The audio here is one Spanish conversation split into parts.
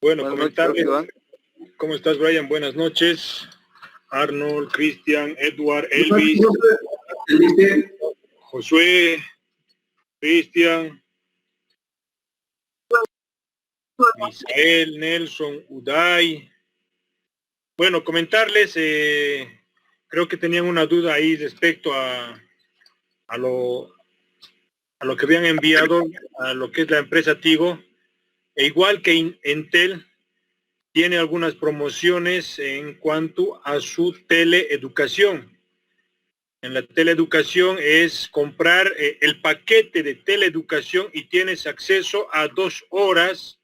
Bueno, Buenas comentarles. noches, ¿Cómo estás, Brian? Buenas noches. Arnold, Cristian, Edward, Elvis, Josué, Cristian, Misael, Nelson, Uday. Bueno, comentarles, creo que tenían una duda ahí respecto a lo que habían enviado, a lo que es la empresa Tigo. E igual que Entel, tiene algunas promociones en cuanto a su teleeducación. En la teleeducación es comprar el paquete de teleeducación y tienes acceso a 2 horas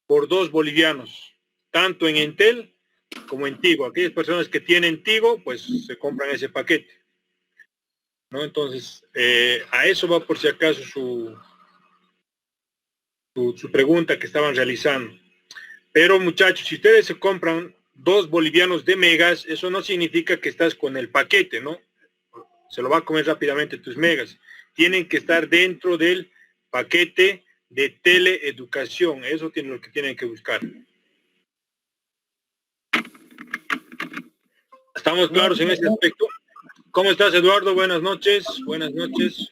por 2 bolivianos, tanto en Entel como en Tigo. Aquellas personas que tienen Tigo, pues se compran ese paquete, ¿no? Entonces, a eso va por si acaso su pregunta que estaban realizando. Pero muchachos, si ustedes se compran 2 bolivianos de megas, eso no significa que estás con el paquete, ¿no? Se lo va a comer rápidamente tus megas. Tienen que estar dentro del paquete de teleeducación. Eso tiene lo que tienen que buscar. ¿Estamos claros en ese aspecto? ¿Cómo estás, Eduardo? Buenas noches. Buenas noches.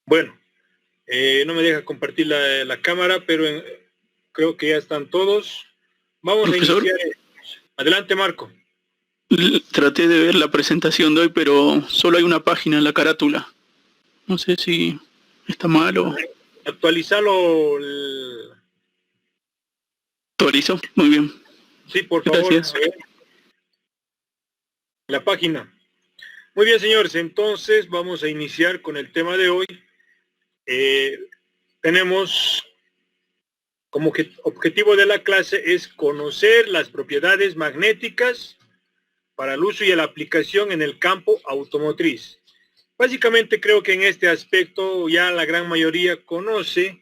Bueno, no me deja compartir la cámara, pero creo que ya están todos. Vamos Profesor, a iniciar. Adelante, Marco. traté de ver la presentación de hoy, pero solo hay una página en la carátula. No sé si está mal o... Actualizalo. ¿Actualizo? Muy bien. Sí, por favor. Gracias. La página. Muy bien, señores. Entonces vamos a iniciar con el tema de hoy. Tenemos como que objetivo de la clase es conocer las propiedades magnéticas para el uso y la aplicación en el campo automotriz. Básicamente creo que en este aspecto ya la gran mayoría conoce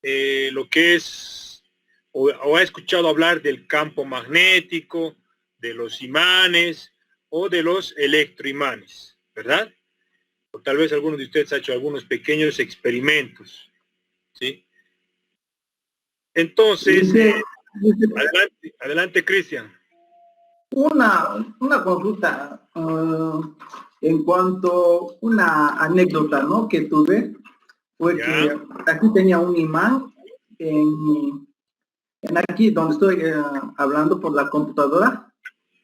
lo que es o ha escuchado hablar del campo magnético, de los imanes o de los electroimanes, ¿verdad? O tal vez alguno de ustedes ha hecho algunos pequeños experimentos, ¿sí? Entonces, adelante, Cristian. Una consulta en cuanto a una anécdota, ¿no?, que tuve, fue que aquí tenía un imán en aquí donde estoy hablando por la computadora,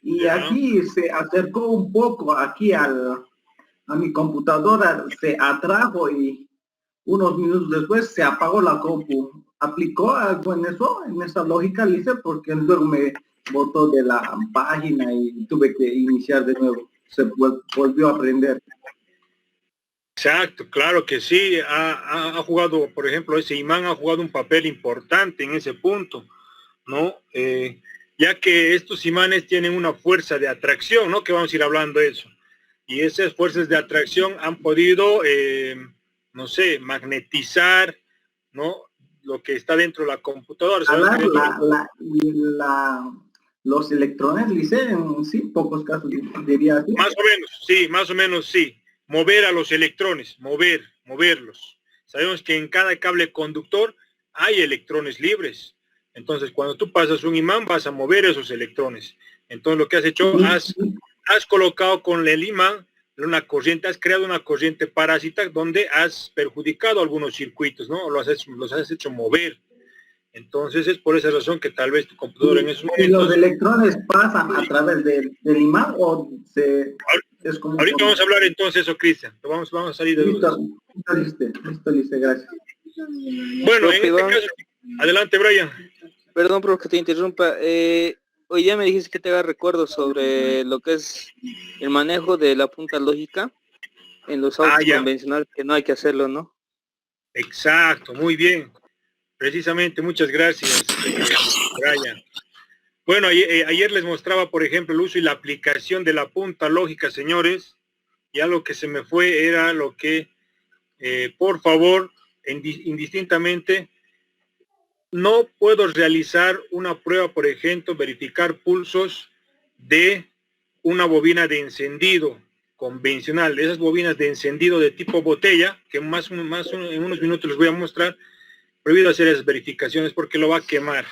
y aquí se acercó un poco aquí a mi computadora, se atrajo y unos minutos después se apagó la compu. ¿Aplicó algo en eso, en esa lógica, Lice? Porque luego me botó de la página y tuve que iniciar de nuevo. Se volvió a aprender. Exacto, claro que sí. Ha jugado, por ejemplo, ese imán ha jugado un papel importante en ese punto, ¿no? Ya que estos imanes tienen una fuerza de atracción, ¿no? Que vamos a ir hablando de eso. Y esas fuerzas de atracción han podido, no sé, magnetizar, ¿no?, lo que está dentro de la computadora. Los electrones, Lice, en sí, pocos casos diría así. Más o menos sí. Mover a los electrones, moverlos. Sabemos que en cada cable conductor hay electrones libres. Entonces, cuando tú pasas un imán, vas a mover esos electrones. Entonces, lo que has hecho, has colocado con el imán una corriente, has creado una corriente parásita donde has perjudicado algunos circuitos, ¿no? Los has hecho mover. Entonces, es por esa razón que tal vez tu computadora en esos momentos... ¿Y los electrones pasan a través del imán o se...? Es como ahorita vamos a hablar entonces eso, Cristian. Vamos a salir de dudas. Listo, Lice, gracias. Bueno, en este caso, adelante, Brian. Perdón por que te interrumpa. Hoy ya me dijiste que te haga recuerdo sobre lo que es el manejo de la punta lógica en los autos convencionales, que no hay que hacerlo, ¿no? Exacto, muy bien. Precisamente, muchas gracias, Brian. Bueno, ayer les mostraba, por ejemplo, el uso y la aplicación de la punta lógica, señores. Ya lo que se me fue era lo que, por favor, indistintamente, no puedo realizar una prueba, por ejemplo, verificar pulsos de una bobina de encendido convencional, esas bobinas de encendido de tipo botella, que en unos minutos les voy a mostrar, prohibido hacer esas verificaciones porque lo va a quemar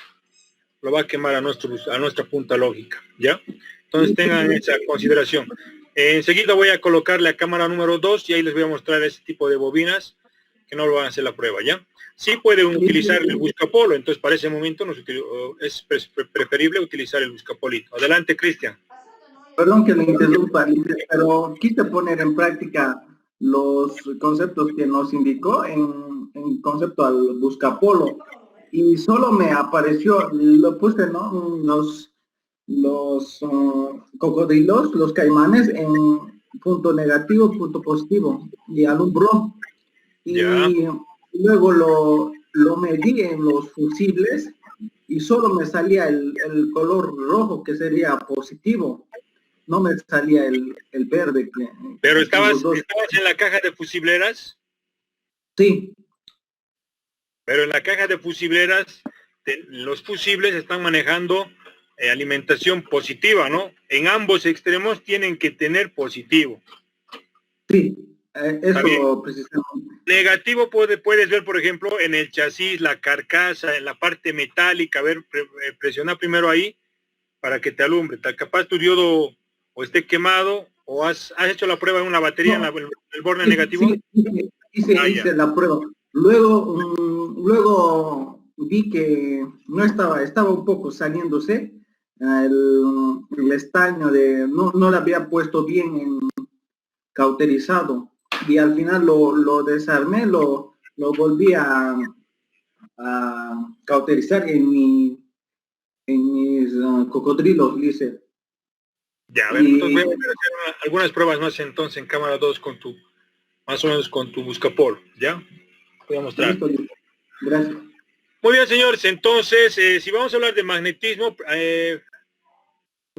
a nuestra punta lógica, ¿ya? Entonces tengan esa consideración. Enseguida voy a colocar la cámara número 2 y ahí les voy a mostrar ese tipo de bobinas que no lo van a hacer la prueba, ¿ya? Sí pueden utilizar el buscapolo, entonces para ese momento es preferible utilizar el buscapolito. Adelante, Cristian. Perdón que le interrumpa, pero quise poner en práctica los conceptos que nos indicó en concepto al buscapolo y solo me apareció, lo puse, ¿no? Los cocodrilos, los caimanes en punto negativo, punto positivo y alumbró. Y ya. Luego lo medí en los fusibles y solo me salía el color rojo, que sería positivo. No me salía el verde. ¿Pero estabas en la caja de fusibleras? Sí. Pero en la caja de fusibleras, los fusibles están manejando alimentación positiva, ¿no? En ambos extremos tienen que tener positivo. Sí, eso precisamente. Negativo puedes ver, por ejemplo, en el chasis, la carcasa, en la parte metálica. A ver, presiona primero ahí para que te alumbre. Capaz tu diodo o esté quemado o has hecho la prueba en una batería, no, en el borne negativo. Sí, hice la prueba. Luego vi que no estaba un poco saliéndose el estaño no lo había puesto bien cauterizado y al final lo desarmé, lo volví a cauterizar en mis cocodrilos, dice. Ya, a ver, entonces voy a hacer algunas pruebas más entonces en cámara 2 más o menos con tu buscapolo, ¿ya? Voy a mostrar. Listo. Gracias. Muy bien, señores, entonces, si vamos a hablar de magnetismo,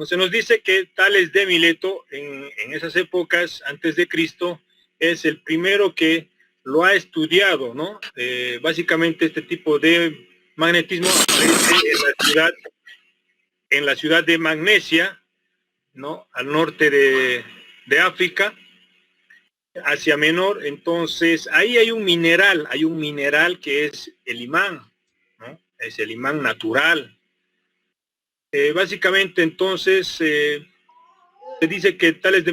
se nos dice que Tales de Mileto, en esas épocas, antes de Cristo, es el primero que lo ha estudiado, ¿no? Básicamente este tipo de magnetismo aparece en la ciudad de Magnesia, ¿no? Al norte de África, Asia Menor. Entonces, ahí hay un mineral que es el imán, ¿no? Es el imán natural. Básicamente, entonces, se dice que Tales de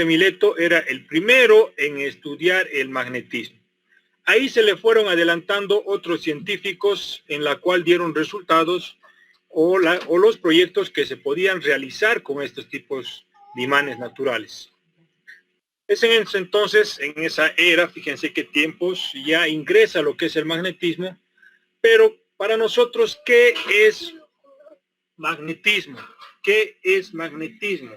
Mileto era el primero en estudiar el magnetismo. Ahí se le fueron adelantando otros científicos en la cual dieron resultados o los proyectos que se podían realizar con estos tipos de imanes naturales. Es en ese entonces, en esa era, fíjense qué tiempos, ya ingresa lo que es el magnetismo, pero para nosotros, ¿qué es magnetismo? ¿Qué es magnetismo?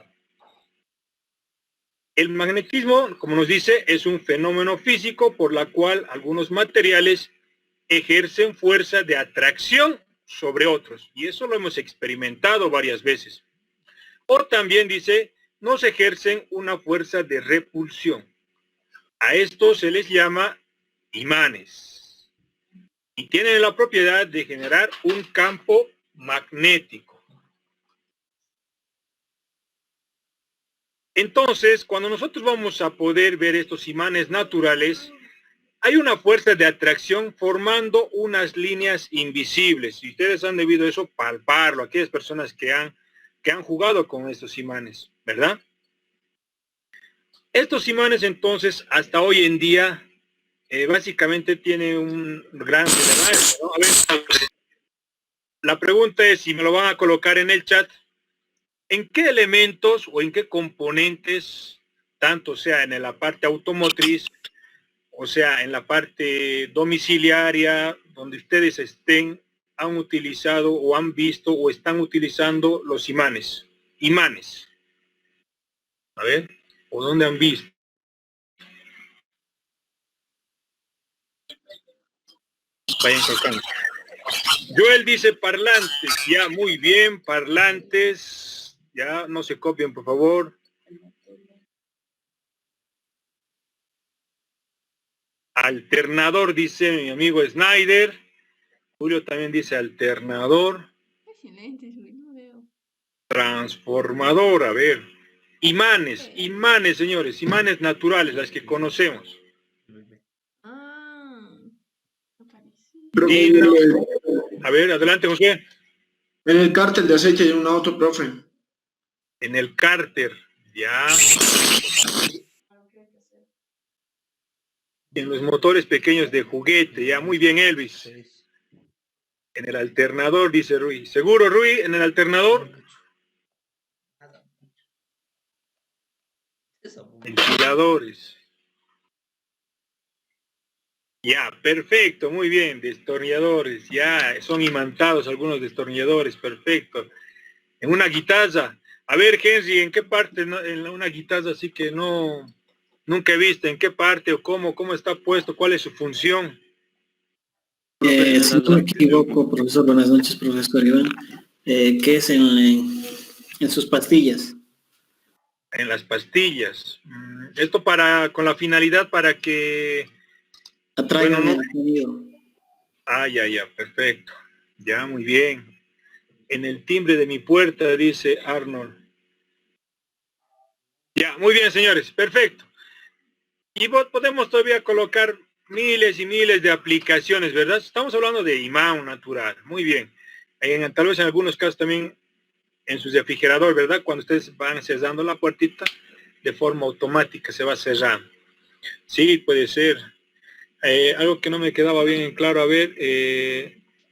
El magnetismo, como nos dice, es un fenómeno físico por la cual algunos materiales ejercen fuerza de atracción sobre otros, y eso lo hemos experimentado varias veces. O también dice, nos ejercen una fuerza de repulsión. A esto se les llama imanes. Y tienen la propiedad de generar un campo magnético. Entonces, cuando nosotros vamos a poder ver estos imanes naturales, hay una fuerza de atracción formando unas líneas invisibles. Y ustedes han debido eso palparlo, aquellas personas que han jugado con estos imanes, ¿verdad? Estos imanes entonces, hasta hoy en día, básicamente tienen un gran relevancia, ¿no? A ver, la pregunta es, si me lo van a colocar en el chat, ¿en qué elementos o en qué componentes, tanto sea en la parte automotriz, o sea, en la parte domiciliaria, donde ustedes han utilizado o han visto o están utilizando los imanes? Imanes. A ver, ¿o dónde han visto? Vayan colocando. Joel dice parlantes, ya, muy bien, parlantes, ya, no se copien, por favor. Alternador, dice mi amigo Snyder. Julio también dice alternador. Transformador, a ver. Imanes, señores, imanes naturales, las que conocemos. Profe, Dime. A ver, adelante, José. en el cárter de aceite de un auto, profe. En el cárter, ya. En los motores pequeños de juguete, ya, muy bien, Elvis. En el alternador, dice Rui. ¿Seguro, Rui, en el alternador? Ventiladores. Ya, perfecto, muy bien. Destornilladores, ya, son imantados algunos destornilladores, perfecto. En una guitarra. A ver, Henry, ¿en qué parte, no, en una guitarra así que nunca he visto, en qué parte o cómo está puesto, cuál es su función? Si no me equivoco, profesor, buenas noches, profesor Iván, que es en sus pastillas. En las pastillas. Esto con la finalidad para que... Atraigan bueno, el sonido. Ya, perfecto. Ya, muy bien. En el timbre de mi puerta, dice Arnold. Ya, muy bien, señores, perfecto. Y podemos todavía colocar miles y miles de aplicaciones, ¿verdad? Estamos hablando de imán natural, muy bien. Tal vez en algunos casos también en su refrigerador, ¿verdad? Cuando ustedes van cerrando la puertita, de forma automática se va cerrando. Sí, puede ser. Algo que no me quedaba bien en claro, a ver,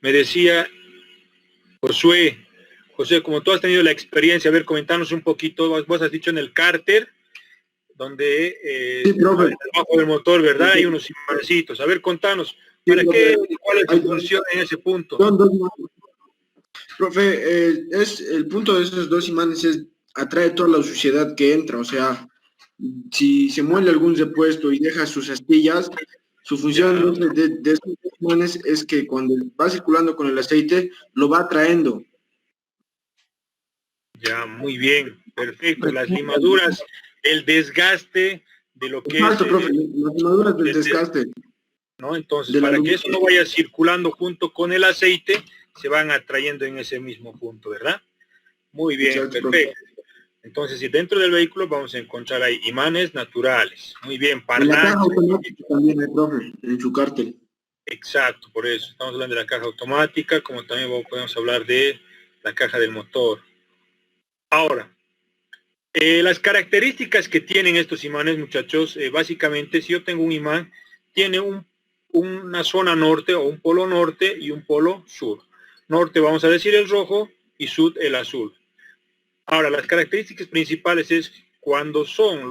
me decía Josué, como tú has tenido la experiencia, a ver, comentarnos un poquito, vos has dicho en el cárter, donde Sí, profe. debajo del motor, ¿verdad? Hay unos imancitos. A ver, contanos, ¿para qué, cuál es su función en ese punto? Son dos imanes. Profe, el punto de esos dos imanes es atrae toda la suciedad que entra, o sea, si se muele algún repuesto y deja sus astillas, su función de esos imanes es que cuando va circulando con el aceite, lo va atrayendo. Ya, muy bien, perfecto. Las limaduras, el desgaste de lo que Exacto, es... profe, las limaduras del desgaste. ¿no? Entonces, para que eso no vaya circulando junto con el aceite, se van atrayendo en ese mismo punto, ¿verdad? Muy bien, Exacto, perfecto. Entonces, si dentro del vehículo vamos a encontrar ahí imanes naturales. Muy bien, En la caja parlantes. automática también, profe, en su cártel. Exacto, por eso. Estamos hablando de la caja automática, como también podemos hablar de la caja del motor. Ahora, las características que tienen estos imanes, muchachos, básicamente, si yo tengo un imán, tiene una zona norte o un polo norte y un polo sur. Norte vamos a decir el rojo y sur el azul. Ahora, las características principales es cuando son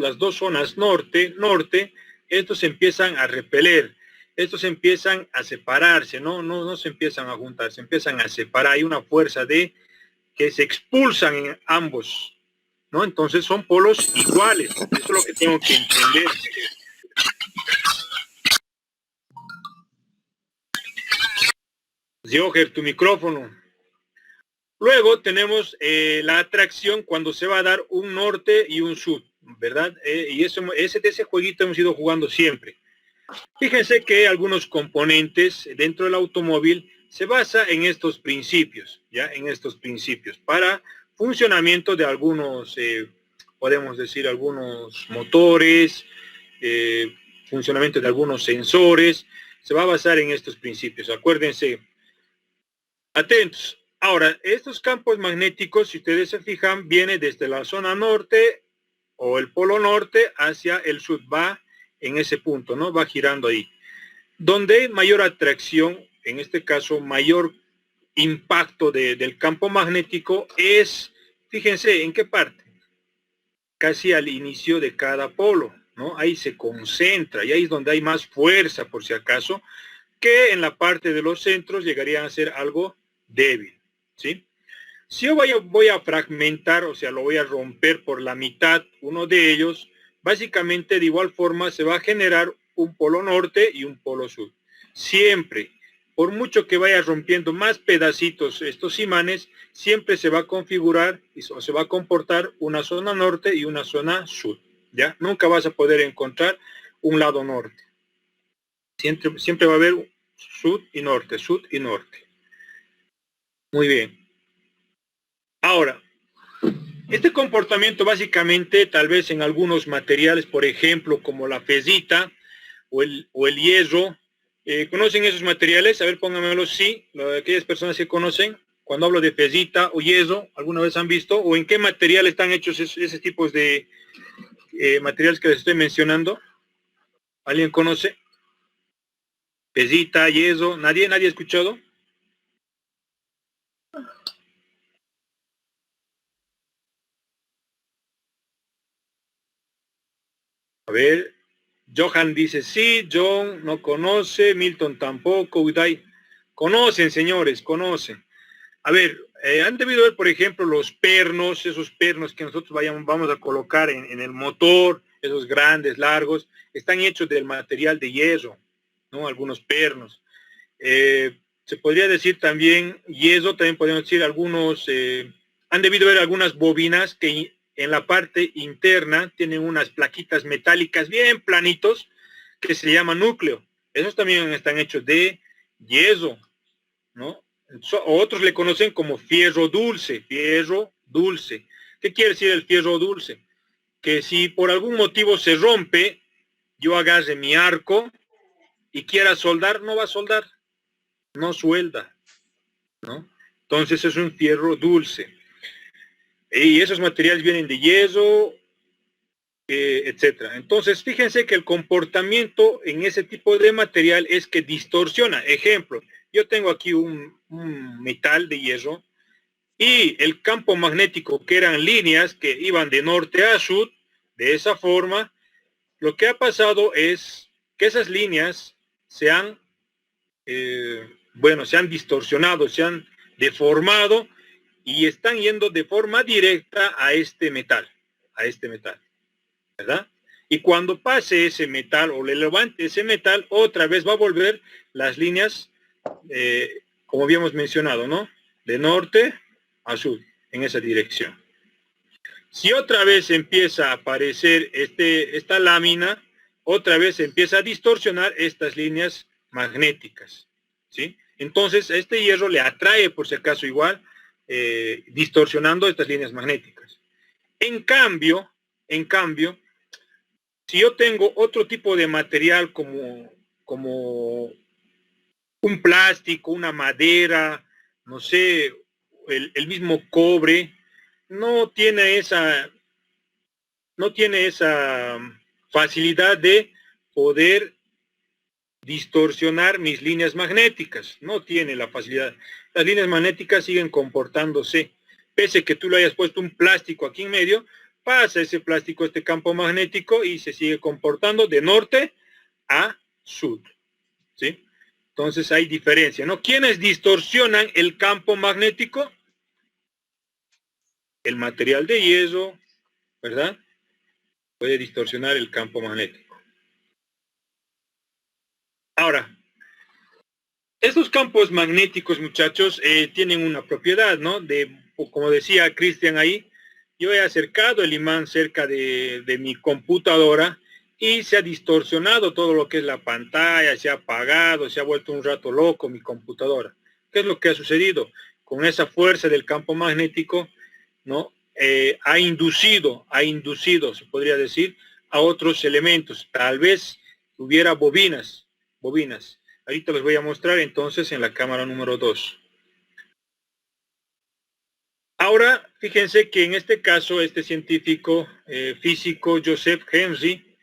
las dos zonas norte, estos se empiezan a repeler, estos empiezan a separarse, no se empiezan a juntar, se empiezan a separar. Hay una fuerza que se expulsan en ambos, ¿no? Entonces son polos iguales. Eso es lo que tengo que entender. Joher, tu micrófono. Luego tenemos la atracción cuando se va a dar un norte y un sur, ¿verdad? Y ese jueguito hemos ido jugando siempre. Fíjense que algunos componentes dentro del automóvil se basa en estos principios, ¿ya? En estos principios para funcionamiento de algunos, podemos decir, algunos motores, funcionamiento de algunos sensores, se va a basar en estos principios. Acuérdense, atentos. Ahora, estos campos magnéticos, si ustedes se fijan, viene desde la zona norte o el polo norte hacia el sur, va en ese punto, ¿no? Va girando ahí. Donde hay mayor atracción, en este caso, mayor impacto del campo magnético es, fíjense, ¿en qué parte? Casi al inicio de cada polo, ¿no? Ahí se concentra y ahí es donde hay más fuerza, por si acaso, que en la parte de los centros llegaría a ser algo débil, ¿sí? Si yo voy a fragmentar, o sea, lo voy a romper por la mitad, uno de ellos, básicamente de igual forma se va a generar un polo norte y un polo sur. Siempre, por mucho que vaya rompiendo más pedacitos estos imanes, siempre se va a configurar o se va a comportar una zona norte y una zona sur, ¿ya? Nunca vas a poder encontrar un lado norte. Siempre va a haber sur y norte, sur y norte. Muy bien. Ahora, Este comportamiento básicamente, tal vez en algunos materiales, por ejemplo, como la fezita o el hierro, ¿conocen esos materiales? A ver, pónganmelo sí, aquellas personas que conocen. Cuando hablo de fezita o hierro, ¿alguna vez han visto? ¿O en qué material están hechos esos tipos de materiales que les estoy mencionando? ¿Alguien conoce? Fezita, hierro, ¿nadie ha escuchado? A ver, Johan dice sí, John no conoce, Milton tampoco, Uday. Conocen, señores, conocen. A ver, han debido ver, por ejemplo, los pernos, esos pernos que nosotros vamos a colocar en el motor, esos grandes, largos, están hechos del material de hierro, ¿no? Algunos pernos. Se podría decir también hierro, también podemos decir algunos, han debido ver algunas bobinas que en la parte interna tienen unas plaquitas metálicas bien planitos que se llama núcleo. Esos también están hechos de hierro, ¿no? Otros le conocen como fierro dulce, fierro dulce. ¿Qué quiere decir el fierro dulce? Que si por algún motivo se rompe, yo agarre mi arco y quiera soldar, no va a soldar, no suelda, ¿no? Entonces es un fierro dulce. Y esos materiales vienen de hierro, etcétera. Entonces, fíjense que el comportamiento en ese tipo de material es que distorsiona. Ejemplo, yo tengo aquí un metal de hierro y el campo magnético, que eran líneas que iban de norte a sur, de esa forma, lo que ha pasado es que esas líneas se han distorsionado, se han deformado y están yendo de forma directa a este metal, ¿verdad? Y cuando pase ese metal o le levante ese metal, otra vez va a volver las líneas, como habíamos mencionado, ¿no? De norte a sur, en esa dirección. Si otra vez empieza a aparecer esta lámina, otra vez empieza a distorsionar estas líneas magnéticas, ¿sí? Entonces, este hierro le atrae, por si acaso, igual, distorsionando estas líneas magnéticas. En cambio, si yo tengo otro tipo de material como un plástico, una madera, no sé, el mismo cobre, no tiene esa facilidad de poder distorsionar mis líneas magnéticas. No tiene la facilidad. Las líneas magnéticas siguen comportándose. Pese que tú le hayas puesto un plástico aquí en medio, pasa ese plástico, este campo magnético, y se sigue comportando de norte a sur, ¿sí? Entonces hay diferencia, ¿no? ¿Quiénes distorsionan el campo magnético? El material de hierro, ¿verdad? Puede distorsionar el campo magnético. Ahora, estos campos magnéticos, muchachos, tienen una propiedad, ¿no? Como decía Cristian ahí, yo he acercado el imán cerca de mi computadora y se ha distorsionado todo lo que es la pantalla, se ha apagado, se ha vuelto un rato loco mi computadora. ¿Qué es lo que ha sucedido? Con esa fuerza del campo magnético, ¿no? Ha inducido, se podría decir, a otros elementos. Tal vez hubiera bobinas. Ahorita les voy a mostrar entonces en la cámara número 2. Ahora, fíjense que en este caso, este científico físico, Joseph Henry,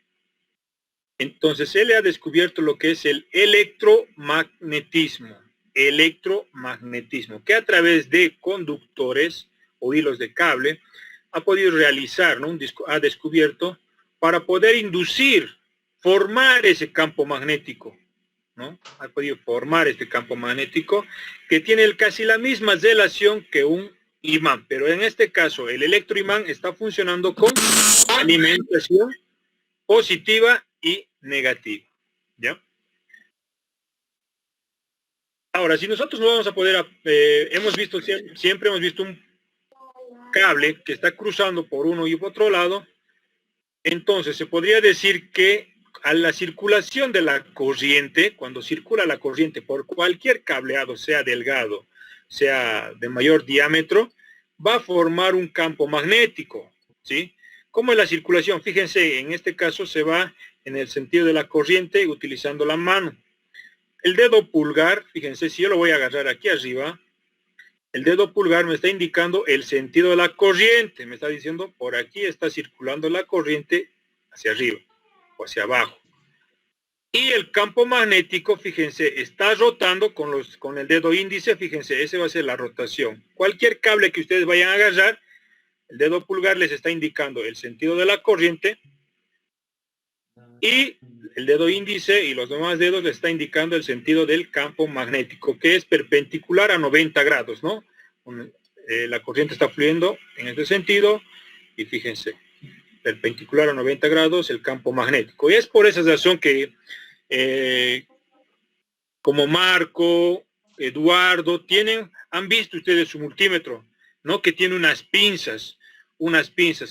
entonces él ha descubierto lo que es el electromagnetismo, que a través de conductores o hilos de cable ha podido realizar, ¿no? Ha descubierto para poder formar ese campo magnético, ¿no? Ha podido formar este campo magnético que tiene casi la misma relación que un imán, pero en este caso el electroimán está funcionando con alimentación positiva y negativa, ¿ya? Ahora, si nosotros no vamos a poder, siempre hemos visto un cable que está cruzando por uno y por otro lado, entonces se podría decir que a la circulación de la corriente, cuando circula la corriente por cualquier cableado, sea delgado, sea de mayor diámetro, va a formar un campo magnético, ¿sí? ¿Cómo es la circulación? Fíjense, en este caso se va en el sentido de la corriente utilizando la mano. El dedo pulgar, fíjense, si yo lo voy a agarrar aquí arriba, el dedo pulgar me está indicando el sentido de la corriente, me está diciendo por aquí está circulando la corriente hacia arriba o hacia abajo. Y el campo magnético, fíjense, está rotando con el dedo índice, fíjense, esa va a ser la rotación. Cualquier cable que ustedes vayan a agarrar, el dedo pulgar les está indicando el sentido de la corriente y el dedo índice y los demás dedos les está indicando el sentido del campo magnético, que es perpendicular a 90 grados, ¿no? La corriente está fluyendo en este sentido y fíjense, perpendicular a 90 grados el campo magnético. Y es por esa razón que como Marco, Eduardo, han visto ustedes su multímetro, ¿no? Que tiene unas pinzas.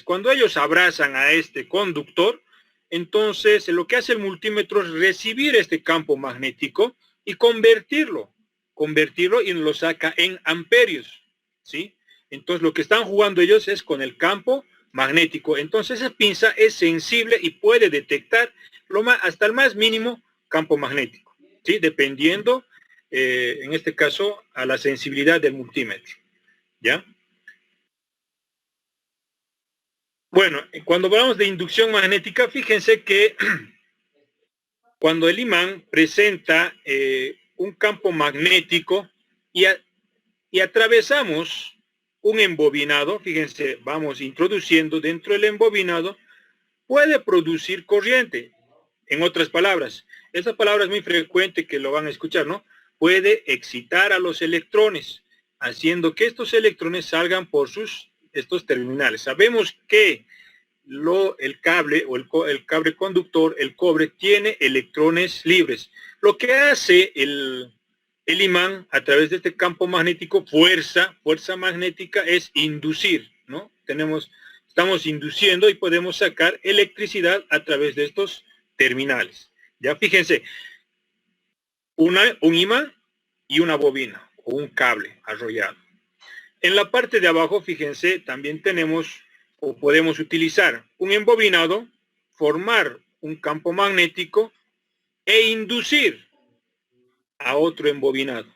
Cuando ellos abrazan a este conductor, entonces lo que hace el multímetro es recibir este campo magnético y convertirlo y lo saca en amperios, ¿sí? Entonces lo que están jugando ellos es con el campo magnético. Entonces esa pinza es sensible y puede detectar hasta el más mínimo campo magnético, ¿sí? Dependiendo, en este caso, a la sensibilidad del multímetro, ¿ya? Bueno, cuando hablamos de inducción magnética, fíjense que cuando el imán presenta un campo magnético y atravesamos un embobinado, fíjense, vamos introduciendo dentro del embobinado, puede producir corriente. En otras palabras, esa palabra es muy frecuente que lo van a escuchar, ¿no? Puede excitar a los electrones, haciendo que estos electrones salgan por estos terminales. Sabemos que el cable o el cable conductor, el cobre, tiene electrones libres. Lo que hace el imán a través de este campo magnético, fuerza magnética, es inducir, ¿no? Estamos induciendo y podemos sacar electricidad a través de estos terminales. Ya fíjense, un imán y una bobina o un cable arrollado. En la parte de abajo, fíjense, también tenemos o podemos utilizar un embobinado, formar un campo magnético e inducir a otro embobinado.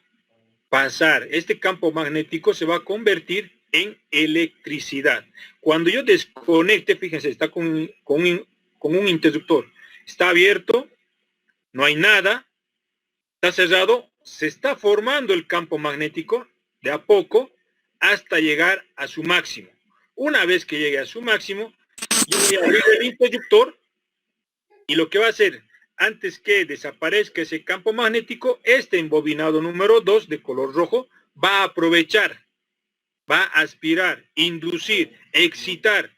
Este campo magnético se va a convertir en electricidad. Cuando yo desconecte, fíjense, está con un interruptor. Está abierto, no hay nada, está cerrado, se está formando el campo magnético de a poco hasta llegar a su máximo. Una vez que llegue a su máximo, yo voy a abrir el interruptor y lo que va a hacer, antes que desaparezca ese campo magnético, este embobinado número 2 de color rojo va a aprovechar, va a aspirar, inducir, excitar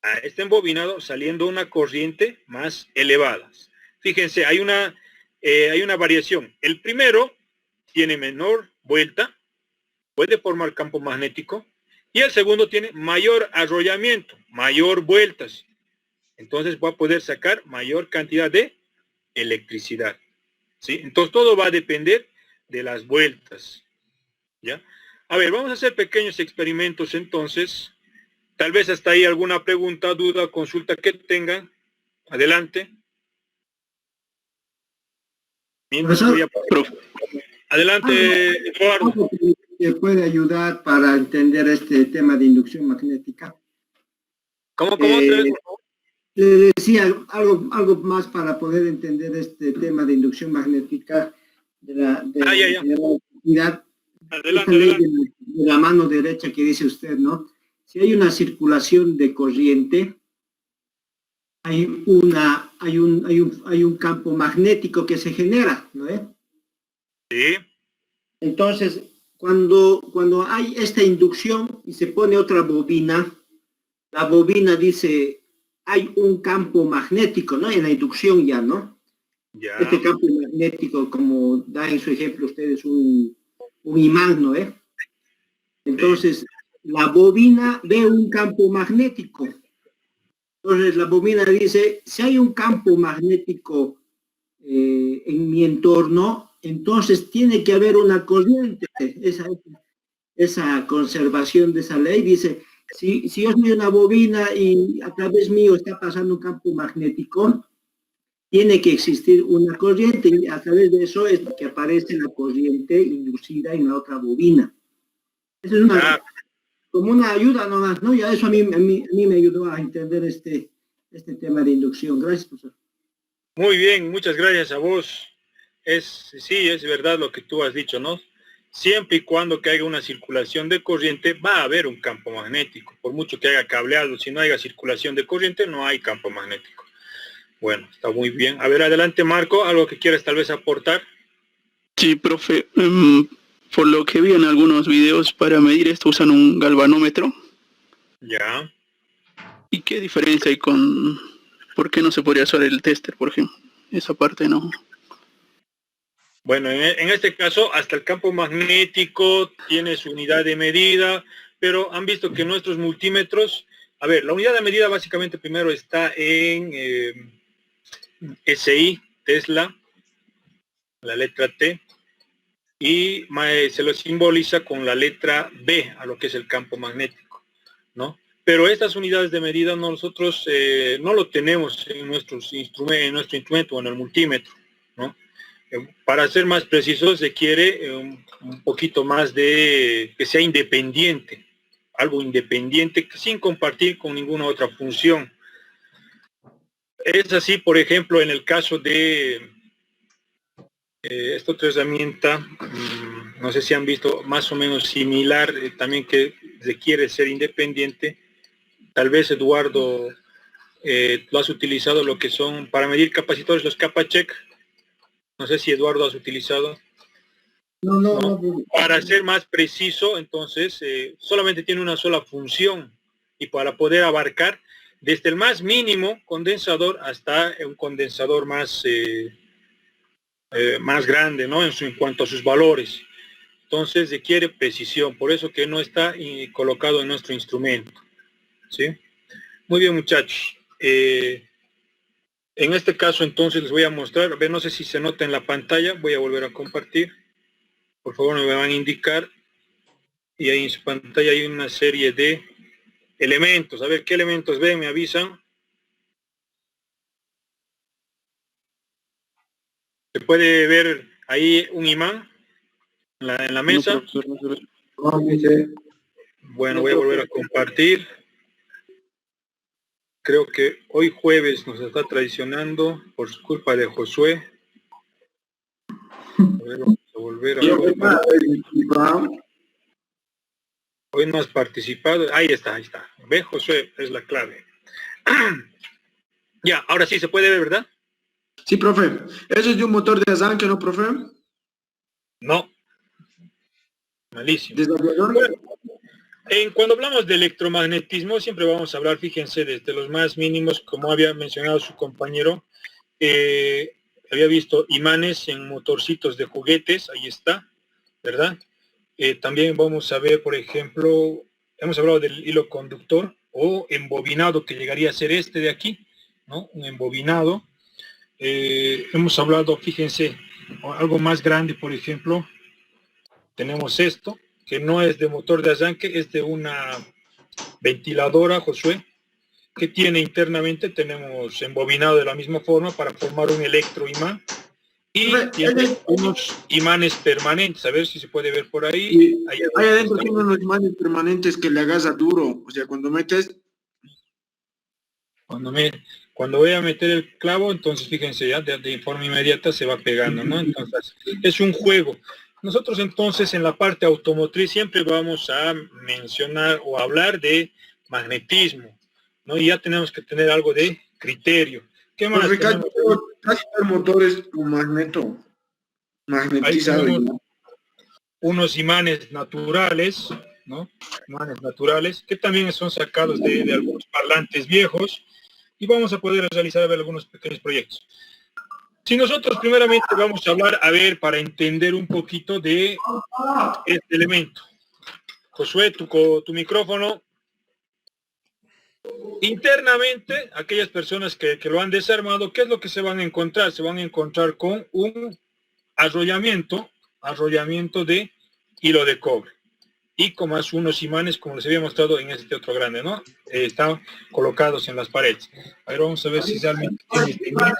a este embobinado saliendo una corriente más elevada. Fíjense, hay una variación. El primero tiene menor vuelta, puede formar campo magnético, y el segundo tiene mayor arrollamiento, mayor vueltas. Entonces va a poder sacar mayor cantidad de electricidad, ¿sí? Entonces todo va a depender de las vueltas, ¿ya? A ver, vamos a hacer pequeños experimentos entonces. Tal vez hasta ahí alguna pregunta, duda, consulta que tengan. Adelante. Adelante, Eduardo. ¿Te puede ayudar para entender este tema de inducción magnética? ¿Cómo? Le decía algo más para poder entender este tema de inducción magnética de la electricidad. Adelante. De la mano derecha que dice usted, ¿no? Si hay una circulación de corriente, hay un campo magnético que se genera, ¿no es? Sí. Entonces, cuando hay esta inducción y se pone otra bobina, la bobina dice, hay un campo magnético, ¿no? En la inducción ya, ¿no? Ya. Este campo magnético, como da en su ejemplo ustedes, un imán, ¿no? Entonces, sí. La bobina ve un campo magnético. Entonces, la bobina dice, si hay un campo magnético en mi entorno, entonces tiene que haber una corriente. esa conservación de esa ley. Dice, si yo soy una bobina y a través mío está pasando un campo magnético, tiene que existir una corriente y a través de eso es que aparece la corriente inducida en la otra bobina. Eso es como una ayuda nomás, ¿no? Ya eso a mí me ayudó a entender este tema de inducción. Gracias, profesor. Muy bien, muchas gracias a vos. Sí, es verdad lo que tú has dicho, ¿no? Siempre y cuando que haya una circulación de corriente, va a haber un campo magnético. Por mucho que haya cableado, si no haya circulación de corriente, no hay campo magnético. Bueno, está muy bien. A ver, adelante, Marco, algo que quieras tal vez aportar. Sí, profe. Por lo que vi en algunos videos, para medir esto usan un galvanómetro. Ya. ¿Y qué diferencia hay con... ¿Por qué no se podría usar el tester, por ejemplo? Esa parte no. Bueno, en este caso, hasta el campo magnético tiene su unidad de medida, pero han visto que nuestros multímetros... A ver, la unidad de medida básicamente primero está en SI, Tesla, la letra T, y se lo simboliza con la letra B a lo que es el campo magnético, ¿no? Pero estas unidades de medida nosotros no lo tenemos en nuestro instrumento o en el multímetro, ¿no? Para ser más precisos se quiere un poquito más de que sea independiente, algo independiente sin compartir con ninguna otra función. Es así, por ejemplo, en el caso de esta otra herramienta, no sé si han visto más o menos similar, también que requiere ser independiente. Tal vez, Eduardo, lo has utilizado lo que son para medir capacitores, los CapaCheck. No sé si Eduardo has utilizado. No. Para ser más preciso, entonces, solamente tiene una sola función y para poder abarcar desde el más mínimo condensador hasta un condensador más grande, ¿no? En cuanto a sus valores. Entonces requiere precisión, por eso que no está colocado en nuestro instrumento, ¿sí? Muy bien, muchachos. En este caso, entonces, les voy a mostrar, a ver, no sé si se nota en la pantalla, voy a volver a compartir. Por favor, me van a indicar. Y ahí en su pantalla hay una serie de elementos. A ver, ¿qué elementos ven? Me avisan. ¿Se puede ver ahí un imán en la mesa? No, profesor, no se ve. Bueno, voy a volver a compartir. Creo que hoy jueves nos está traicionando por culpa de Josué. A ver, vamos a volver a compartir. Hoy no has participado. Ahí está. Ve, Josué, es la clave. Ya, ahora sí se puede ver, ¿verdad? Sí, profe. ¿Eso es de un motor de arranque, no, profe? No. Malísimo. ¿Desarrollador? Bueno, cuando hablamos de electromagnetismo, siempre vamos a hablar, fíjense, desde los más mínimos, como había mencionado su compañero, había visto imanes en motorcitos de juguetes, ahí está, ¿verdad? También vamos a ver, por ejemplo, hemos hablado del hilo conductor o embobinado, que llegaría a ser este de aquí, ¿no? Un embobinado. Hemos hablado, fíjense, algo más grande, por ejemplo, tenemos esto, que no es de motor de arranque, es de una ventiladora, Josué, que tiene internamente, tenemos embobinado de la misma forma para formar un electroimán y tiene unos imanes permanentes, a ver si se puede ver por ahí. Ahí adentro tiene unos imanes permanentes que le hagas a duro, o sea, cuando metes... Cuando voy a meter el clavo, entonces fíjense ya, de forma inmediata se va pegando, ¿no? Entonces, es un juego. Nosotros entonces en la parte automotriz siempre vamos a mencionar o hablar de magnetismo, ¿no? Y ya tenemos que tener algo de criterio. ¿Qué más? Casi el motor es un magnetizado. Unos imanes naturales, ¿no? Imanes naturales, que también son sacados de algunos parlantes viejos, y vamos a poder realizar algunos pequeños proyectos. Si nosotros primeramente vamos a hablar, a ver, para entender un poquito de este elemento. Josué, tu micrófono. Internamente, aquellas personas que lo han desarmado, ¿qué es lo que se van a encontrar? Se van a encontrar con un arrollamiento de hilo de cobre. y con más unos imanes como les había mostrado en este otro grande, ¿no? Están colocados en las paredes. A ver, vamos a ver si realmente tiene este imán.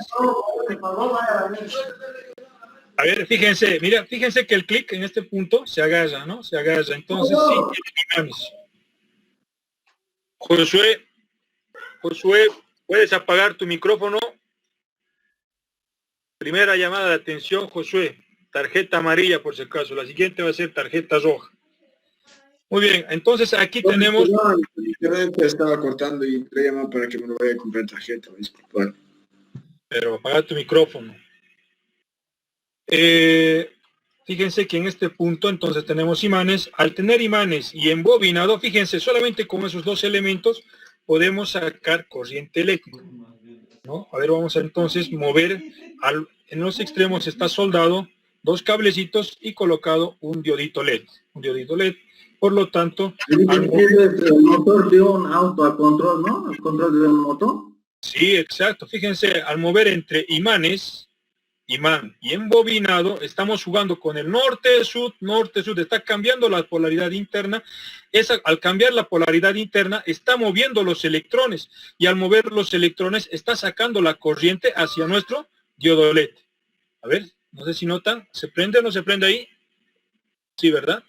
A ver, fíjense, mira, fíjense que el clic en este punto se agarra, ¿no? Se agarra, entonces sí tiene imanes. Josué, ¿puedes apagar tu micrófono? Primera llamada de atención, Josué. Tarjeta amarilla, por si acaso. La siguiente va a ser tarjeta roja. Muy bien, entonces aquí tenemos... Estaba cortando y le llamaba para que me lo vaya a comprar tarjeta. Disculpad. Pero apaga tu micrófono. Fíjense que en este punto entonces tenemos imanes. Al tener imanes y embobinado, fíjense, solamente con esos dos elementos podemos sacar corriente eléctrica, ¿no? A ver, vamos a entonces mover, en los extremos está soldado dos cablecitos y colocado un diodito LED. Un diodito LED, por lo tanto... Es el motor de un auto a control, ¿no? El control de un motor. Sí, exacto. Fíjense, al mover entre imanes, imán y embobinado, estamos jugando con el norte-sur, está cambiando la polaridad interna. Al cambiar la polaridad interna, está moviendo los electrones, y al mover los electrones, está sacando la corriente hacia nuestro diodo LED. A ver, no sé si notan, ¿se prende o no se prende ahí? Sí, ¿verdad?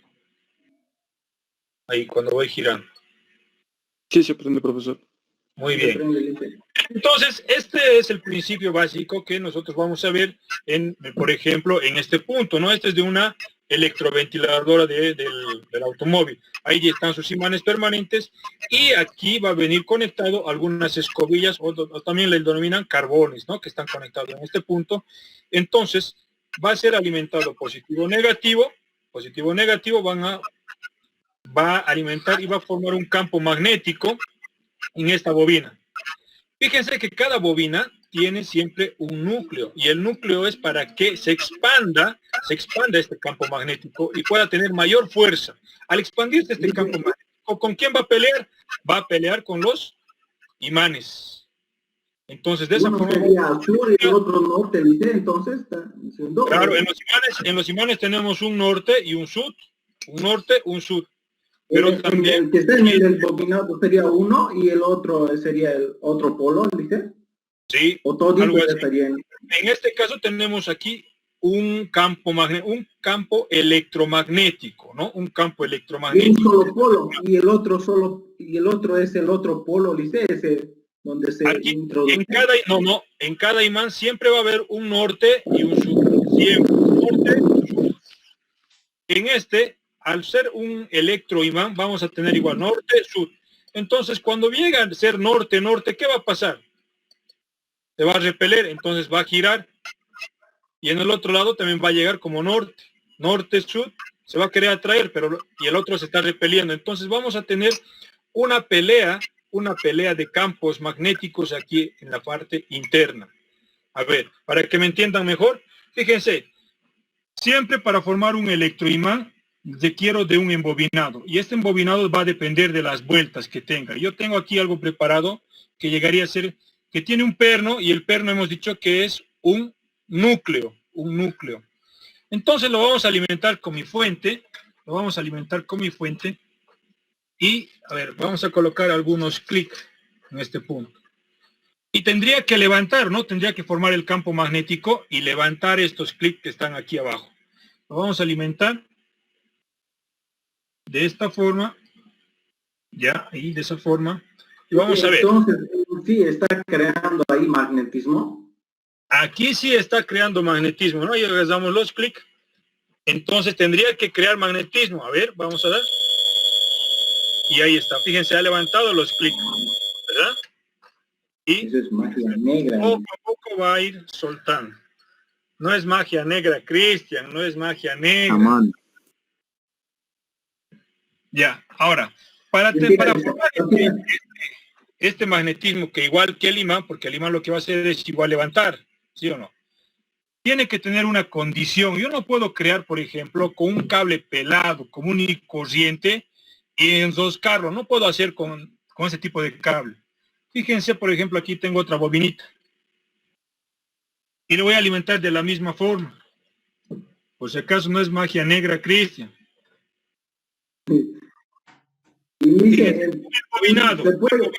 Ahí, cuando voy girando. Sí, se prende, profesor. Muy bien. Entonces, este es el principio básico que nosotros vamos a ver, por ejemplo, en este punto, ¿no? Este es de una electroventiladora del automóvil. Ahí están sus imanes permanentes, y aquí va a venir conectado algunas escobillas, o también le denominan carbones, ¿no? Que están conectados en este punto. Entonces, va a ser alimentado positivo-negativo. Positivo-negativo va a alimentar y va a formar un campo magnético en esta bobina. Fíjense que cada bobina tiene siempre un núcleo, y el núcleo es para que se expanda este campo magnético y pueda tener mayor fuerza. Al expandirse este campo magnético, ¿con quién va a pelear? Va a pelear con los imanes. Entonces, de esa forma... sur y el otro norte, entonces está diciendo... Claro, en los imanes tenemos un norte y un sur. Un norte, un sur. Pero también... El que está en el bobinado sería uno y el otro sería el otro polo, ¿dije? Sí, o todo estaría en este caso tenemos aquí un campo electromagnético, ¿no? Un campo electromagnético. Un solo polo, y el otro es el otro polo, ¿dice? Ese donde se aquí, introduce. En cada imán siempre va a haber un norte y un sur. Siempre, norte, sur. En este, al ser un electroimán, vamos a tener igual norte, sur. Entonces, cuando llega a ser norte, norte, ¿qué va a pasar? Se va a repeler, entonces va a girar, y en el otro lado también va a llegar como norte, norte, sur, se va a querer atraer, y el otro se está repeliendo. Entonces vamos a tener una pelea de campos magnéticos aquí en la parte interna. A ver, para que me entiendan mejor, fíjense, siempre para formar un electroimán requiero de un embobinado, y este embobinado va a depender de las vueltas que tenga. Yo tengo aquí algo preparado que llegaría a ser, que tiene un perno, y el perno hemos dicho que es un núcleo. Entonces lo vamos a alimentar con mi fuente, y, a ver, vamos a colocar algunos clics en este punto. Y tendría que levantar, ¿no? Tendría que formar el campo magnético y levantar estos clics que están aquí abajo. Lo vamos a alimentar de esta forma, ya, ahí, de esa forma. Y vamos a ver. Entonces, sí, está creando ahí magnetismo. Aquí sí está creando magnetismo, ¿no? Y le damos los clics. Entonces tendría que crear magnetismo. A ver, vamos a dar. Y ahí está. Fíjense, ha levantado los clics, ¿verdad? Y eso es magia negra. Poco a poco va a ir soltando. No es magia negra, Cristian, no es magia negra. Amán. Ya, ahora, para formar este magnetismo, que igual que el imán, porque el imán lo que va a hacer es igual levantar, ¿sí o no? Tiene que tener una condición. Yo no puedo crear, por ejemplo, con un cable pelado, común y corriente, y enroscarlo. No puedo hacer con ese tipo de cable. Fíjense, por ejemplo, aquí tengo otra bobinita. Y lo voy a alimentar de la misma forma. Por si acaso no es magia negra, Cristian. Y dice, Bobinado. ¿se puede?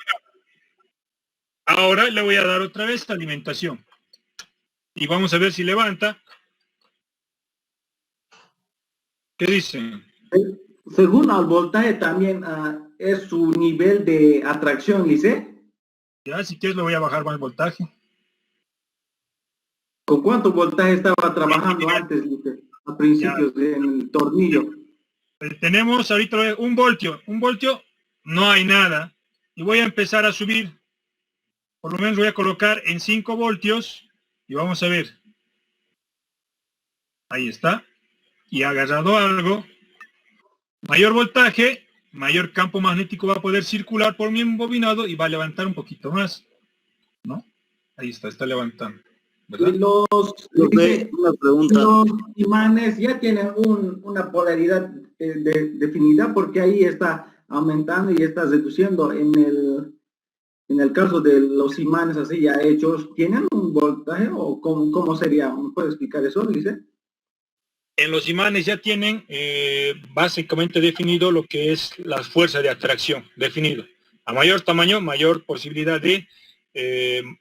Ahora le voy a dar otra vez alimentación. Y vamos a ver si levanta. ¿Qué dicen? Según el voltaje también es su nivel de atracción, Lice. Ya, si quieres le voy a bajar más voltaje. ¿Con cuánto voltaje estaba trabajando antes, Lice? A principios del tornillo. Tenemos ahorita 1 voltio. 1 voltio, no hay nada. Y voy a empezar a subir. Por lo menos voy a colocar en 5 voltios. Y vamos a ver. Ahí está. Y ha agarrado algo. Mayor voltaje, mayor campo magnético va a poder circular por mi embobinado y va a levantar un poquito más. ¿No? Ahí está levantando. ¿Verdad? Y Una pregunta. los imanes ya tienen una polaridad definida, porque ahí está aumentando y está reduciendo. En el caso de los imanes así ya hechos, ¿tienen un voltaje o cómo sería? ¿Me puede explicar eso, Lice? En los imanes ya tienen básicamente definido lo que es la fuerza de atracción, definido. A mayor tamaño, mayor posibilidad de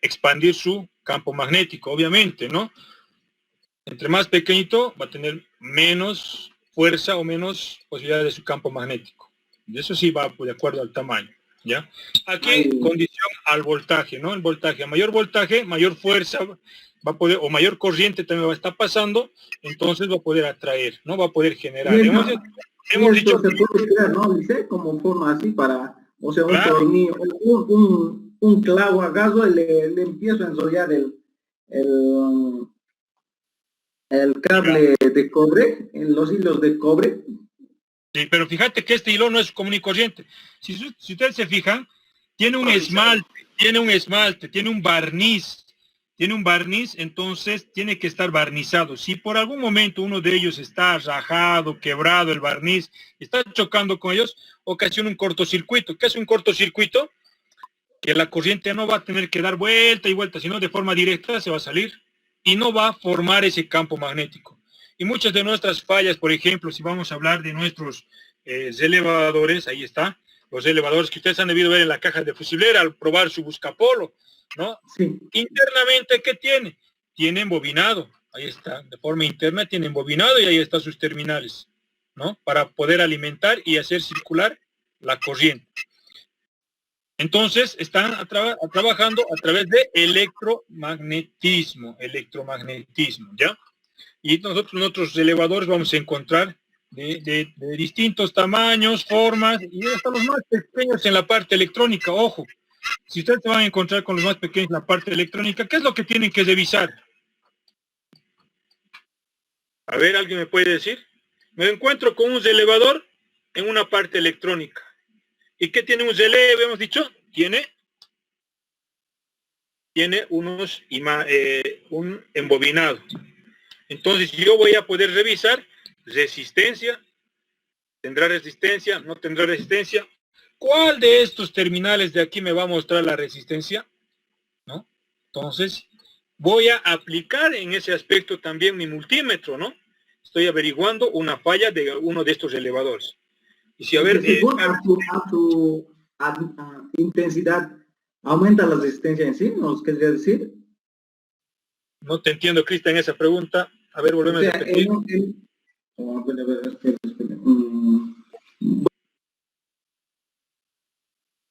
expandir su campo magnético, obviamente, ¿no? Entre más pequeñito va a tener menos fuerza o menos posibilidad de su campo magnético. Y eso sí va de acuerdo al tamaño, ¿ya? Aquí, condición al voltaje, ¿no? El voltaje, a mayor voltaje, mayor fuerza va a poder, o mayor corriente también va a estar pasando, entonces va a poder atraer, ¿no? Va a poder generar. Hemos dicho se puede crear, ¿no, Lice? Como forma así para, o sea, un claro. tornillo, un clavo acaso, le empiezo a enrollar el cable de cobre, en los hilos de cobre. Sí, pero fíjate que este hilo no es común y corriente. Si ustedes se fijan, tiene un esmalte, tiene un barniz, entonces tiene que estar barnizado. Si por algún momento uno de ellos está rajado, quebrado el barniz, está chocando con ellos, ocasiona un cortocircuito. ¿Qué es un cortocircuito? Que la corriente no va a tener que dar vuelta y vuelta, sino de forma directa se va a salir y no va a formar ese campo magnético. Y muchas de nuestras fallas, por ejemplo, si vamos a hablar de nuestros elevadores, ahí está, los elevadores que ustedes han debido ver en la caja de fusilera al probar su buscapolo, ¿no? Sí. Internamente, ¿qué tiene? Tiene embobinado, ahí está, de forma interna tiene embobinado y ahí están sus terminales, ¿no? Para poder alimentar y hacer circular la corriente. Entonces, están trabajando a través de electromagnetismo, ¿ya? Y nosotros en otros elevadores vamos a encontrar de distintos tamaños, formas, y hasta los más pequeños en la parte electrónica. Ojo, si ustedes se van a encontrar con los más pequeños en la parte electrónica, ¿qué es lo que tienen que revisar? A ver, ¿alguien me puede decir? Me encuentro con un elevador en una parte electrónica. ¿Y qué tiene un relé? Hemos dicho, tiene un embobinado. Entonces yo voy a poder revisar resistencia, tendrá resistencia, no tendrá resistencia. ¿Cuál de estos terminales de aquí me va a mostrar la resistencia? ¿No? Entonces voy a aplicar en ese aspecto también mi multímetro, ¿no? Estoy averiguando una falla de uno de estos elevadores. Y si a ver, a su intensidad, ¿aumenta la resistencia en sí? ¿Nos querría decir? No te entiendo, Cristian, esa pregunta. A ver, volvemos a repetir.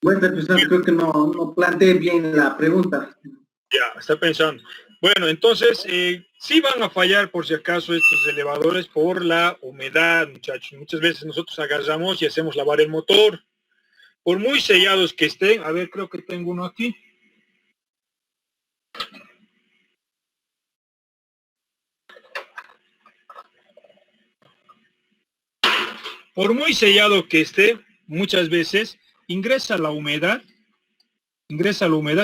Voy a empezar, creo que no planteé bien la pregunta. Ya, está pensando. Bueno, entonces, sí van a fallar por si acaso estos elevadores por la humedad, muchachos. Muchas veces nosotros agarramos y hacemos lavar el motor. Por muy sellados que estén, a ver, creo que tengo uno aquí. Por muy sellado que esté, muchas veces ingresa la humedad,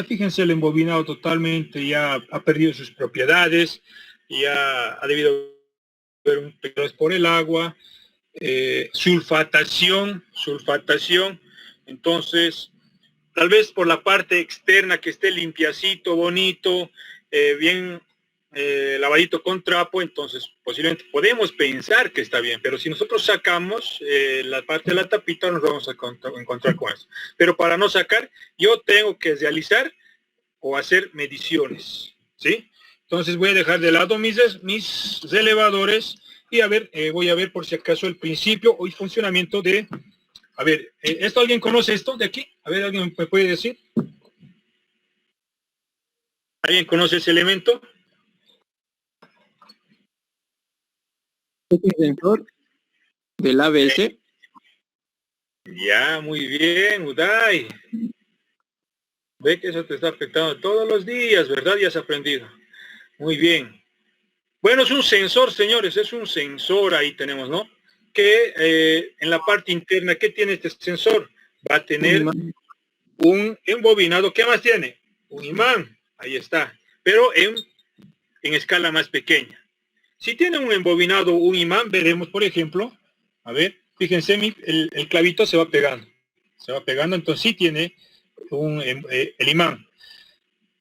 fíjense, el embobinado totalmente ya ha perdido sus propiedades, ya ha debido haber un pequeño por el agua, sulfatación, entonces tal vez por la parte externa que esté limpiacito, bonito, bien lavadito con trapo, entonces posiblemente podemos pensar que está bien, pero si nosotros sacamos la parte de la tapita nos vamos a encontrar con eso. Pero para no sacar, yo tengo que realizar o hacer mediciones, ¿sí? Entonces voy a dejar de lado mis relevadores y a ver, voy a ver por si acaso el principio o el funcionamiento de... A ver, ¿esto alguien conoce esto de aquí? A ver, ¿alguien me puede decir? ¿Alguien conoce ese elemento? Este sensor del ABS. Ya, muy bien, Uday. Ve que eso te está afectando todos los días, ¿verdad? Ya has aprendido. Muy bien. Bueno, es un sensor, señores, es un sensor, ahí tenemos, ¿no? Que en la parte interna, ¿qué tiene este sensor? Va a tener un embobinado. ¿Qué más tiene? Un imán, ahí está, pero en escala más pequeña. Si tiene un embobinado, un imán, veremos, por ejemplo, a ver, fíjense, el clavito se va pegando, entonces sí tiene el imán.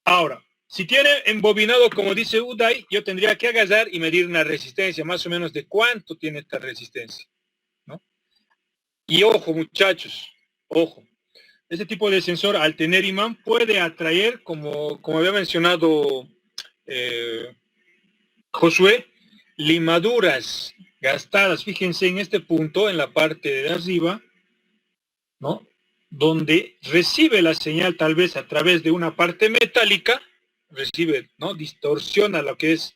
Ahora, si tiene embobinado, como dice Uday, yo tendría que agarrar y medir una resistencia, más o menos de cuánto tiene esta resistencia, ¿no? Y ojo, muchachos, ojo, este tipo de sensor, al tener imán, puede atraer, como había mencionado Josué, limaduras gastadas. Fíjense en este punto, en la parte de arriba, ¿no? Donde recibe la señal tal vez a través de una parte metálica, recibe, ¿no? Distorsiona lo que es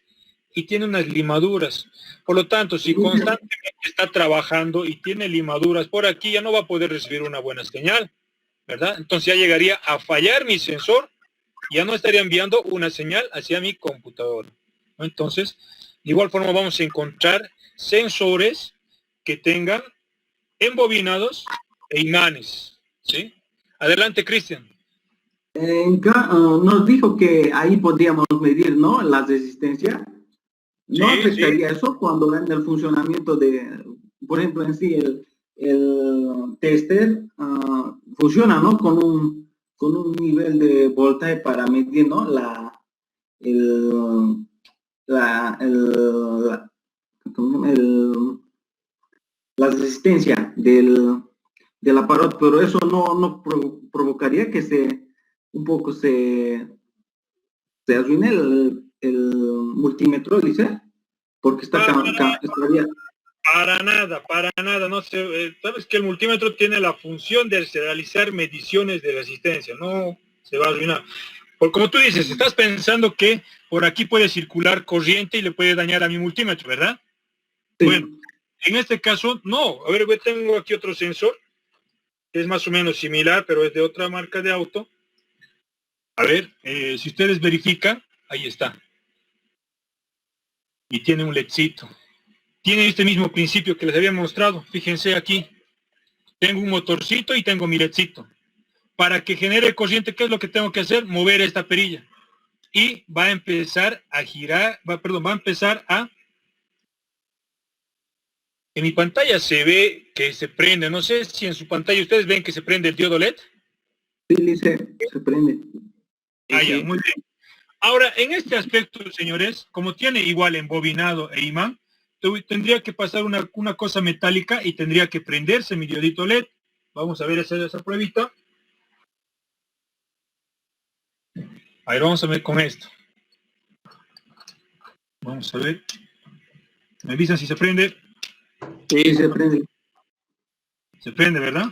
y tiene unas limaduras. Por lo tanto, si constantemente está trabajando y tiene limaduras por aquí, ya no va a poder recibir una buena señal, ¿verdad? Entonces ya llegaría a fallar mi sensor, ya no estaría enviando una señal hacia mi computadora, ¿no? Entonces, de igual forma vamos a encontrar sensores que tengan embobinados e imanes, ¿sí? Adelante, Cristian. Nos dijo que ahí podríamos medir, ¿no? La resistencia. ¿No afectaría eso cuando en el funcionamiento de, por ejemplo, en sí el tester funciona, ¿no? Con un nivel de voltaje para medir, ¿no? La resistencia del aparato, pero eso no provocaría que un poco se arruine el multímetro, dice, porque estaría... Para nada, no se, sabes que el multímetro tiene la función de realizar mediciones de resistencia, no se va a arruinar. Porque como tú dices, estás pensando que por aquí puede circular corriente y le puede dañar a mi multímetro, ¿verdad? Sí. Bueno, en este caso, no. A ver, tengo aquí otro sensor, que es más o menos similar, pero es de otra marca de auto. A ver, si ustedes verifican, ahí está. Y tiene un ledcito. Tiene este mismo principio que les había mostrado. Fíjense aquí. Tengo un motorcito y tengo mi ledcito. Para que genere corriente, ¿qué es lo que tengo que hacer? Mover esta perilla. Y va a empezar a girar, va a empezar a... En mi pantalla se ve que se prende. No sé si en su pantalla ustedes ven que se prende el diodo LED. Sí, se prende. Ah, ya, muy bien. Ahora, en este aspecto, señores, como tiene igual embobinado e imán, tendría que pasar una cosa metálica y tendría que prenderse mi diodito LED. Vamos a ver esa pruebita. A ver, vamos a ver con esto. Vamos a ver. ¿Me avisan si se prende? Sí, se prende. Se prende, ¿verdad?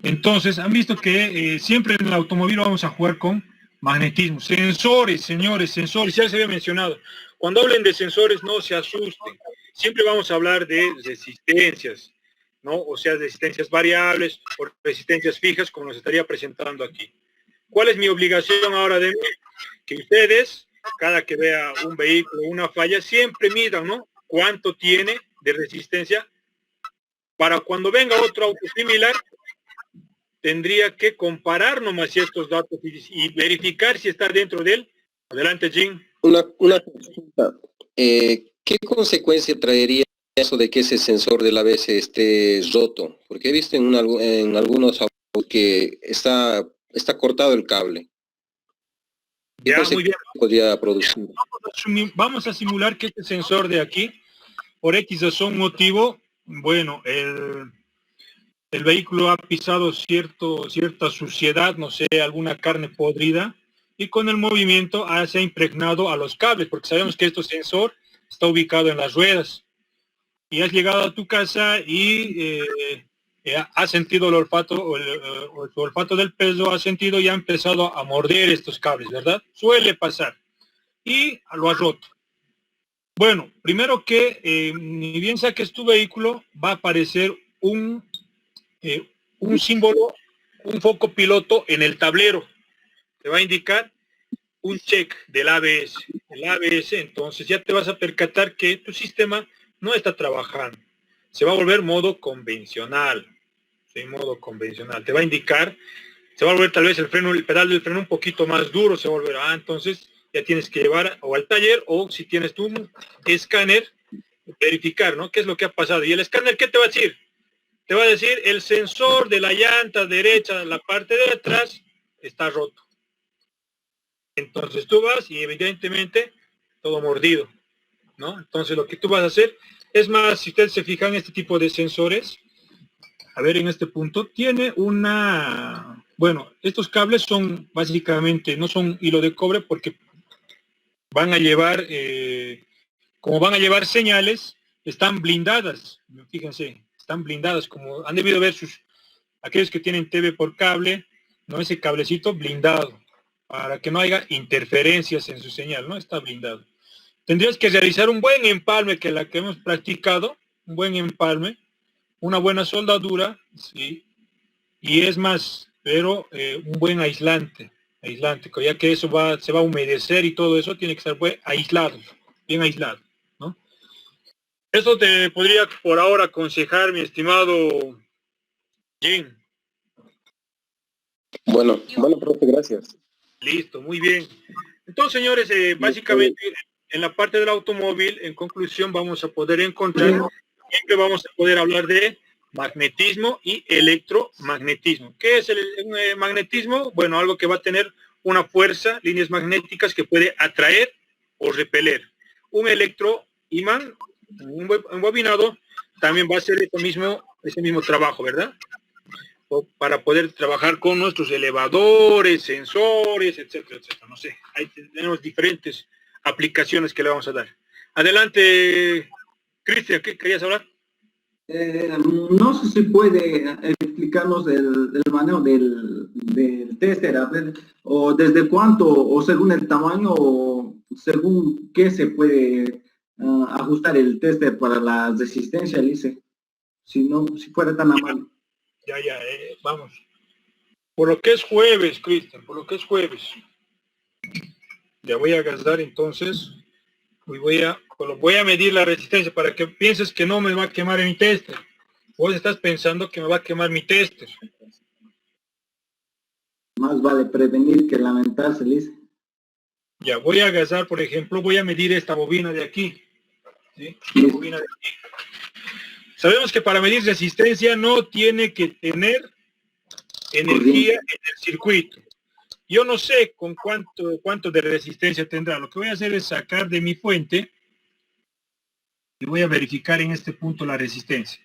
Entonces, han visto que siempre en el automóvil vamos a jugar con magnetismo. Sensores, señores, sensores. Ya se había mencionado. Cuando hablen de sensores, no se asusten. Siempre vamos a hablar de resistencias, ¿no? O sea, resistencias variables o resistencias fijas, como nos estaría presentando aquí. ¿Cuál es mi obligación ahora de mí? Que ustedes, cada que vea un vehículo, una falla, siempre midan, ¿no? Cuánto tiene de resistencia. Para cuando venga otro auto similar, tendría que comparar nomás ciertos datos y verificar si está dentro de él. Adelante, Jim. Una consulta. ¿Qué consecuencia traería eso de que ese sensor del ABS esté roto? Porque he visto en algunos autos que está cortado el cable. Ya, muy bien. Podría producir. Vamos a simular que este sensor de aquí, por X razón motivo, bueno, el vehículo ha pisado cierta suciedad, no sé, alguna carne podrida, y con el movimiento se ha impregnado a los cables, porque sabemos que este sensor está ubicado en las ruedas. Y has llegado a tu casa y has sentido el olfato, o el olfato del perro ha sentido y ha empezado a morder estos cables, ¿verdad? Suele pasar. Y lo has roto. Bueno, primero que ni bien saques tu vehículo, va a aparecer un símbolo, un foco piloto en el tablero. Te va a indicar un check del ABS. El ABS, entonces ya te vas a percatar que tu sistema no está trabajando. Se va a volver modo convencional. ¿Sí? Modo convencional. Te va a indicar, se va a volver tal vez el pedal del freno un poquito más duro, se volverá. Entonces ya tienes que llevar o al taller o si tienes tu escáner, verificar, ¿no? ¿Qué es lo que ha pasado? Y el escáner, ¿qué te va a decir? Te va a decir, el sensor de la llanta derecha, la parte de atrás, está roto. Entonces tú vas y evidentemente todo mordido, ¿no? Entonces lo que tú vas a hacer, es más, si ustedes se fijan en este tipo de sensores, a ver en este punto, tiene una... Bueno, estos cables son básicamente, no son hilo de cobre porque van a llevar, como van a llevar señales, están blindadas, fíjense, están blindadas, como han debido ver aquellos que tienen TV por cable, ¿no? Ese cablecito blindado, para que no haya interferencias en su señal, ¿no? Está blindado. Tendrías que realizar un buen empalme, que la que hemos practicado, un buen empalme, una buena soldadura, ¿sí? Y es más, pero un buen aislante, ya que eso se va a humedecer y todo eso tiene que estar aislado, bien aislado, ¿no? Eso te podría por ahora aconsejar, mi estimado Jim. Bueno, profe, gracias. Listo, muy bien. Entonces, señores, básicamente en la parte del automóvil, en conclusión, vamos a poder encontrar, siempre vamos a poder hablar de magnetismo y electromagnetismo. ¿Qué es el magnetismo? Bueno, algo que va a tener una fuerza, líneas magnéticas que puede atraer o repeler. Un electroimán, un bobinado, también va a hacer ese mismo trabajo, ¿verdad? Para poder trabajar con nuestros elevadores, sensores, etcétera, etcétera. No sé, ahí tenemos diferentes aplicaciones que le vamos a dar. Adelante, Cristian, ¿qué querías hablar? No sé si puede explicarnos el manejo del tester, a ver, o desde cuánto, o según el tamaño, o según qué se puede ajustar el tester para la resistencia, Lice, si fuera tan amable. Ya, vamos. Por lo que es jueves, Cristian, por lo que es jueves. Ya voy a gastar entonces, voy a medir la resistencia para que pienses que no me va a quemar mi tester. Vos estás pensando que me va a quemar mi tester. Más vale prevenir que lamentarse, Lice. Ya, voy a gastar, por ejemplo, voy a medir esta bobina de aquí. ¿Sí? Esta bobina de aquí. Sabemos que para medir resistencia no tiene que tener energía en el circuito. Yo no sé con cuánto de resistencia tendrá. Lo que voy a hacer es sacar de mi fuente y voy a verificar en este punto la resistencia.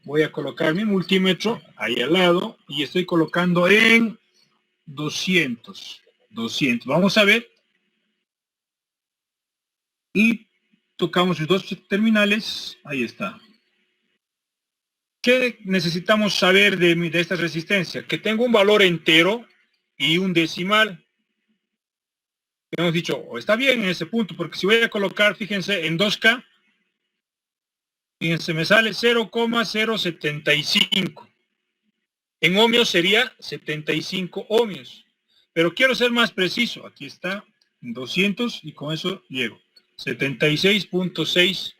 Voy a colocar mi multímetro ahí al lado y estoy colocando en 200. Vamos a ver. Y tocamos los dos terminales. Ahí está. ¿Qué necesitamos saber de esta resistencia? Que tengo un valor entero y un decimal. Hemos dicho, está bien en ese punto, porque si voy a colocar, fíjense, en 2K, fíjense, me sale 0,075. En ohmios sería 75 ohmios. Pero quiero ser más preciso. Aquí está, 200, y con eso llego. 76.6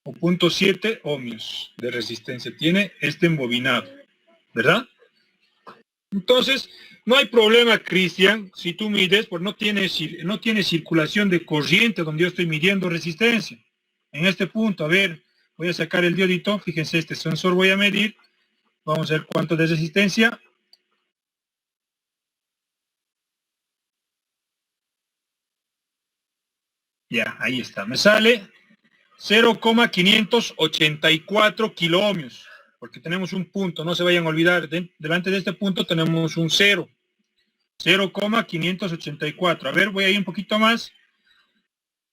o 0.7 ohmios de resistencia tiene este embobinado, ¿verdad? Entonces, no hay problema, Cristian, si tú mides, pues no tiene circulación de corriente donde yo estoy midiendo resistencia. En este punto, a ver, voy a sacar el diodito, fíjense, este sensor voy a medir, vamos a ver cuánto de resistencia. Ya, ahí está. Me sale 0,584 kiloohmios, porque tenemos un punto, no se vayan a olvidar, delante de este punto tenemos un 0,584. A ver, voy a ir un poquito más.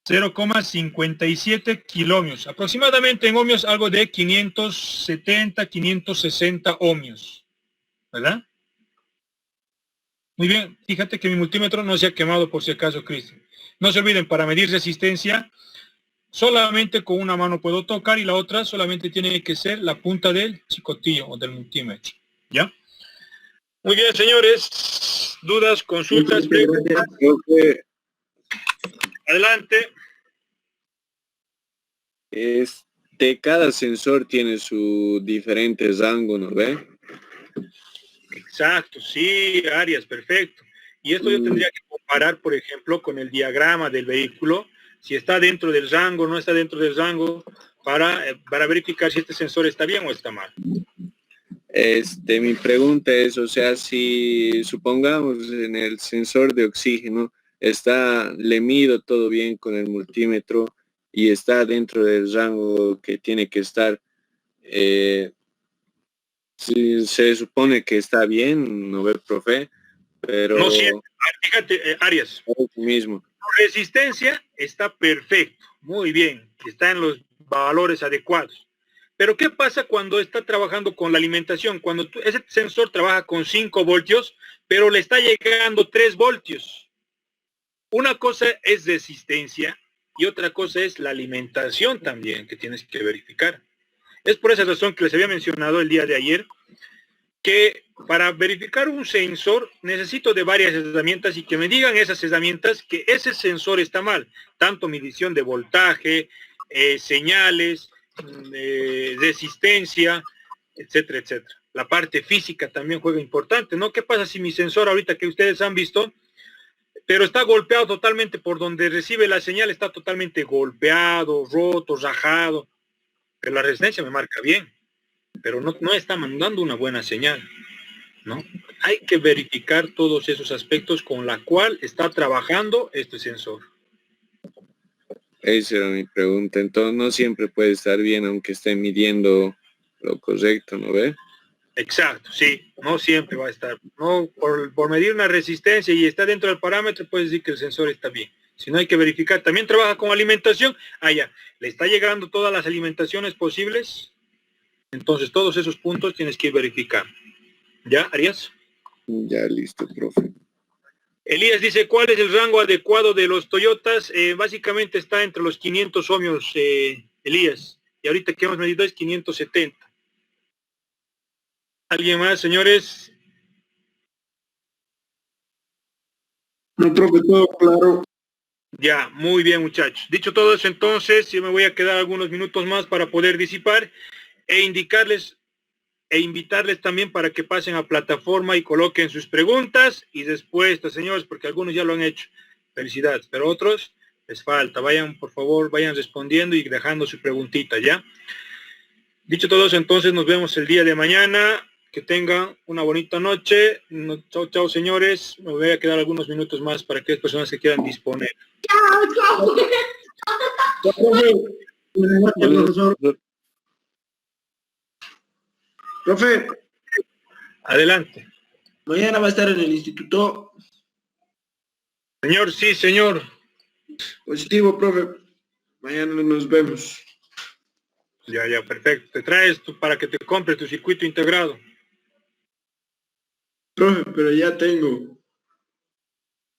0,57 kiloohmios. Aproximadamente en ohmios algo de 570, 560 ohmios. ¿Verdad? Muy bien. Fíjate que mi multímetro no se ha quemado por si acaso, Cristian. No se olviden, para medir resistencia, solamente con una mano puedo tocar y la otra solamente tiene que ser la punta del chicotillo o del multímetro. ¿Ya? Muy bien, señores. ¿Dudas, consultas, preguntas? Adelante. Cada sensor tiene su diferente rango, ¿no ve? Exacto, sí, Arias, perfecto. Y esto yo tendría que comparar, por ejemplo, con el diagrama del vehículo, si está dentro del rango, no está dentro del rango, para verificar si este sensor está bien o está mal. Mi pregunta es, o sea, si supongamos en el sensor de oxígeno le mido todo bien con el multímetro y está dentro del rango que tiene que estar, si se supone que está bien, ¿no ve, profe? Pero no siempre. Fíjate, Arias, mismo. Resistencia está perfecto, muy bien, está en los valores adecuados. Pero ¿qué pasa cuando está trabajando con la alimentación? Cuando ese sensor trabaja con 5 voltios, pero le está llegando 3 voltios. Una cosa es resistencia y otra cosa es la alimentación también, que tienes que verificar. Es por esa razón que les había mencionado el día de ayer, que para verificar un sensor necesito de varias herramientas y que me digan esas herramientas que ese sensor está mal. Tanto medición de voltaje, señales, resistencia, etcétera, etcétera. La parte física también juega importante, ¿no? ¿Qué pasa si mi sensor ahorita que ustedes han visto, pero está golpeado totalmente por donde recibe la señal, está totalmente golpeado, roto, rajado, pero la resistencia me marca bien, pero no está mandando una buena señal, ¿no? Hay que verificar todos esos aspectos con la cual está trabajando este sensor. Esa era mi pregunta. Entonces no siempre puede estar bien aunque esté midiendo lo correcto, ¿no ve? Exacto, sí, no siempre va a estar. No, por medir una resistencia y está dentro del parámetro, puedes decir que el sensor está bien. Si no, hay que verificar. También trabaja con alimentación. Ya, ¿le está llegando todas las alimentaciones posibles? Entonces, todos esos puntos tienes que verificar. ¿Ya, Arias? Ya, listo, profe. Elías dice, ¿cuál es el rango adecuado de los Toyotas? Básicamente está entre los 500 ohmios, Elías. Y ahorita que hemos medido es 570. ¿Alguien más, señores? No, profe, todo claro. Ya, muy bien, muchachos. Dicho todo eso, entonces, yo me voy a quedar algunos minutos más para poder disipar e indicarles e invitarles también para que pasen a plataforma y coloquen sus preguntas y respuestas, señores, porque algunos ya lo han hecho. Felicidades, pero otros les falta. Vayan, por favor, vayan respondiendo y dejando su preguntita, ¿ya? Dicho todo eso, entonces nos vemos el día de mañana. Que tengan una bonita noche. Chao, chao, señores. Me voy a quedar algunos minutos más para que las personas se quieran disponer. Chao, chao. Profe, adelante. Mañana va a estar en el instituto. Señor, sí, señor. Positivo, profe. Mañana nos vemos. Ya, perfecto. Te traes para que te compres tu circuito integrado. Profe, pero ya tengo.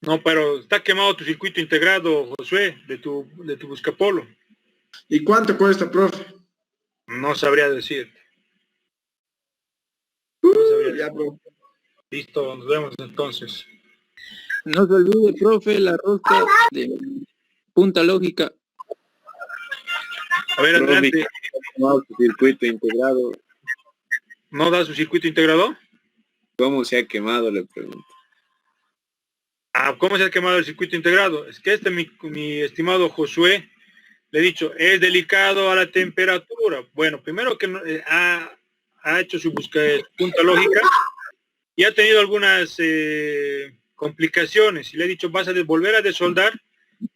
No, pero está quemado tu circuito integrado, Josué, de tu buscapolo. ¿Y cuánto cuesta, profe? No sabría decir. Ya, profe. Listo, nos vemos entonces. No se olvide, profe, la rosca de punta lógica. A ver, adelante. No, su circuito integrado. ¿No da su circuito integrado? ¿Cómo se ha quemado? Le pregunto. ¿Cómo se ha quemado el circuito integrado? Es que mi estimado Josué, le he dicho, es delicado a la temperatura. Bueno, primero que ha hecho su punta lógica y ha tenido algunas complicaciones. Y le he dicho, vas a volver a desoldar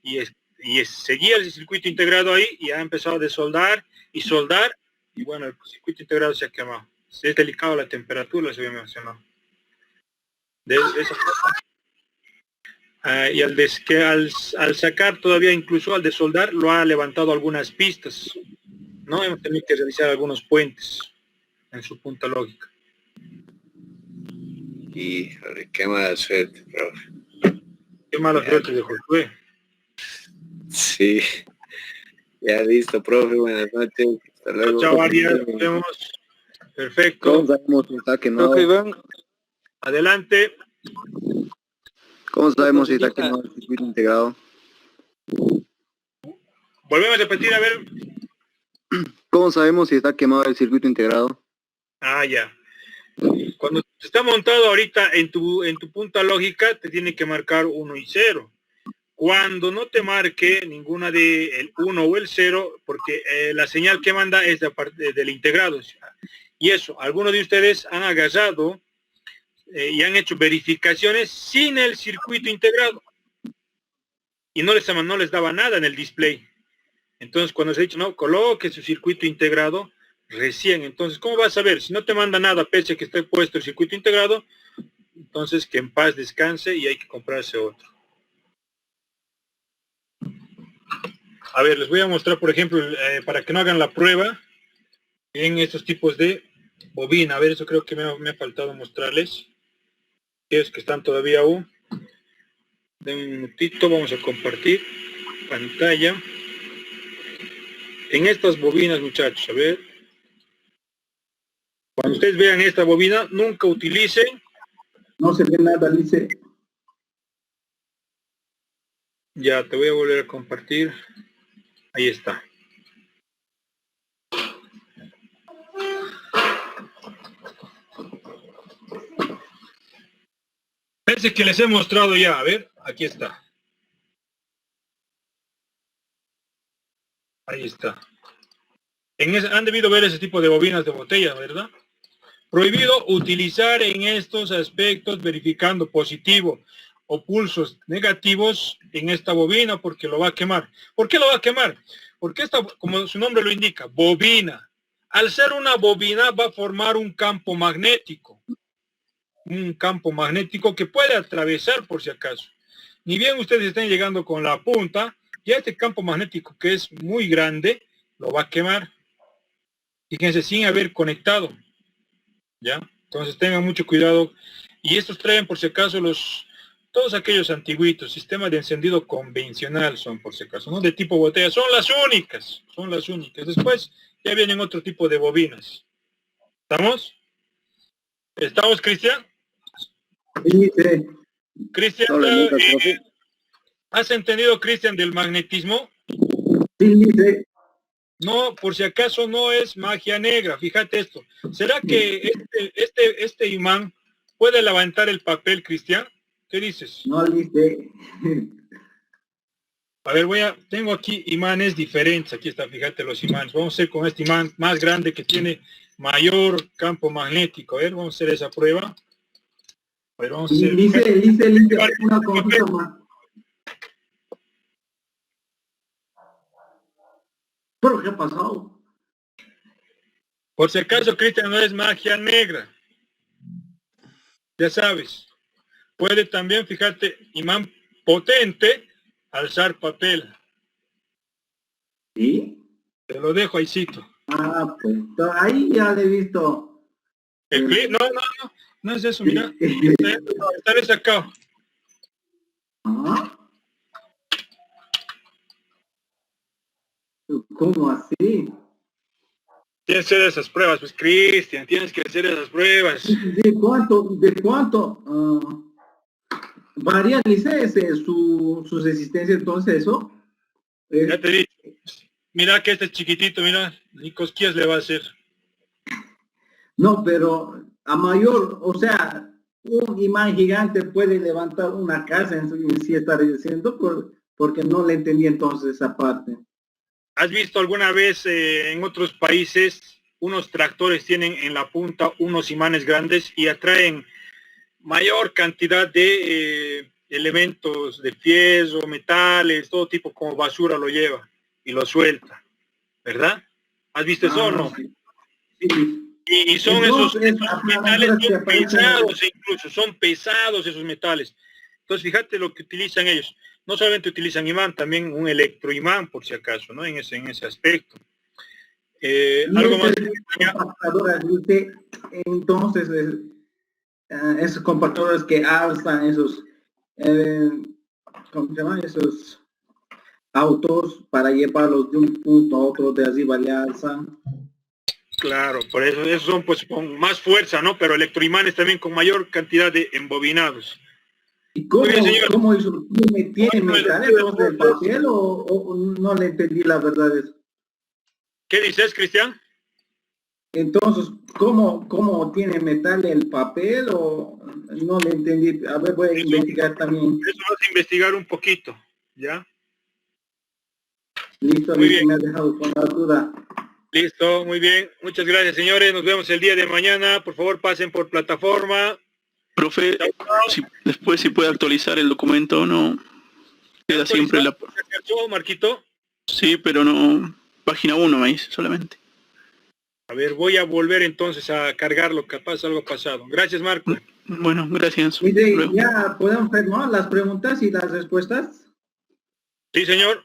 y y seguía el circuito integrado ahí y ha empezado a desoldar y soldar, y bueno, el circuito integrado se ha quemado. Es delicado la temperatura, se había mencionado. Y al sacar todavía, incluso al desoldar, lo ha levantado algunas pistas, ¿no? Hemos tenido que realizar algunos puentes en su punta lógica. Híjole, qué mala suerte, profe. Qué mala suerte de Josué. Sí. Ya listo, profe, buenas noches. Hasta luego. Chao, Arias, nos vemos. Perfecto. ¿Cómo sabemos si está quemado? Iván. Adelante. ¿Cómo sabemos si está quemado el circuito integrado? Volvemos a repetir, a ver. ¿Cómo sabemos si está quemado el circuito integrado? Ah, ya. Cuando está montado ahorita en tu punta lógica, te tiene que marcar 1 y 0. Cuando no te marque ninguna de el 1 o el 0, porque la señal que manda es de parte del integrado. Y eso, algunos de ustedes han agarrado y han hecho verificaciones sin el circuito integrado. Y no les daba nada en el display. Entonces, cuando se ha dicho, no, coloque su circuito integrado recién. Entonces, ¿cómo vas a ver? Si no te manda nada, pese a que esté puesto el circuito integrado, entonces que en paz descanse y hay que comprarse otro. A ver, les voy a mostrar, por ejemplo, para que no hagan la prueba en estos tipos de bobina. A ver, eso creo que me ha faltado mostrarles. Es que están todavía aún. Den un minutito, vamos a compartir pantalla. En estas bobinas, muchachos, a ver. Cuando ustedes vean esta bobina, nunca utilicen. No se ve nada, dice. Ya, te voy a volver a compartir. Ahí está. Parece que les he mostrado ya. A ver, aquí está. Ahí está. Han debido ver ese tipo de bobinas de botella, ¿verdad? Prohibido utilizar en estos aspectos verificando positivo o pulsos negativos en esta bobina porque lo va a quemar. ¿Por qué lo va a quemar? Porque esta, como su nombre lo indica, bobina. Al ser una bobina va a formar un campo magnético. Un campo magnético que puede atravesar por si acaso. Ni bien ustedes estén llegando con la punta, ya este campo magnético que es muy grande, lo va a quemar. Fíjense, sin haber conectado. ¿Ya? Entonces tengan mucho cuidado. Y estos traen por si acaso todos aquellos antiguitos, sistemas de encendido convencional son por si acaso, ¿no? De tipo botella, son las únicas. Después ya vienen otro tipo de bobinas. ¿Estamos? ¿Estamos, Cristian? Sí. Cristian, ¿has entendido, Cristian, del magnetismo? Sí. No, por si acaso no es magia negra, fíjate esto. ¿Será que este imán puede levantar el papel, Cristian? ¿Qué dices? No, dice. A ver, tengo aquí imanes diferentes, aquí está, fíjate los imanes. Vamos a hacer con este imán más grande que tiene mayor campo magnético. A ver, vamos a hacer esa prueba. A ver, vamos a hacer... Dice, una cosa más. ¿Pero qué ha pasado? Por si acaso, Cristian, no es magia negra. Ya sabes. Puede también, fíjate, imán potente, alzar papel. ¿Sí? Te lo dejo ahí, cito. Ah, pues ahí ya le he visto. No es eso, mira. Está desacado. ¿Ah? ¿Cómo así? Tienes que hacer esas pruebas, pues, Cristian, tienes que hacer esas pruebas. ¿De cuánto? ¿Varía, dice, su resistencia entonces eso? Ya te dije. Mira que este es chiquitito, mira, ni cosquillas le va a hacer. No, pero a mayor, o sea, un imán gigante puede levantar una casa en sí está diciendo, porque no le entendí entonces esa parte. ¿Has visto alguna vez en otros países unos tractores tienen en la punta unos imanes grandes y atraen mayor cantidad de elementos de fierro, metales, todo tipo como basura lo lleva y lo suelta, ¿verdad? ¿Has visto eso o no? Sí. Sí. Y son Entonces, esos metales son pesados, incluso son pesados esos metales. Entonces fíjate lo que utilizan ellos. No solamente utilizan imán, también un electroimán por si acaso, ¿no? En ese aspecto. Algo más. Entonces, esos compactadores que alzan esos, ¿cómo se llaman? Esos autos para llevarlos de un punto a otro, de arriba le alzan. Claro, por eso esos son pues con más fuerza, ¿no? Pero electroimanes también con mayor cantidad de embobinados. ¿Y cómo eso tiene metales del papel o no le entendí la verdad eso? ¿Qué dices, Cristian? Entonces, ¿cómo tiene metal el papel o no le entendí? A ver, voy a investigar también. Eso vas a investigar un poquito, ¿ya? Listo, muy bien. Me ha dejado con la duda. Listo, muy bien. Muchas gracias, señores. Nos vemos el día de mañana. Por favor, pasen por plataforma. Profe, después si puede actualizar el documento, no queda siempre la... Marquito? Sí, pero no... Página 1 me dice solamente. A ver, voy a volver entonces a cargarlo, capaz algo pasado. Gracias, Marco. Bueno, gracias. Mire, ya podemos ver, ¿no? Las preguntas y las respuestas. Sí, señor.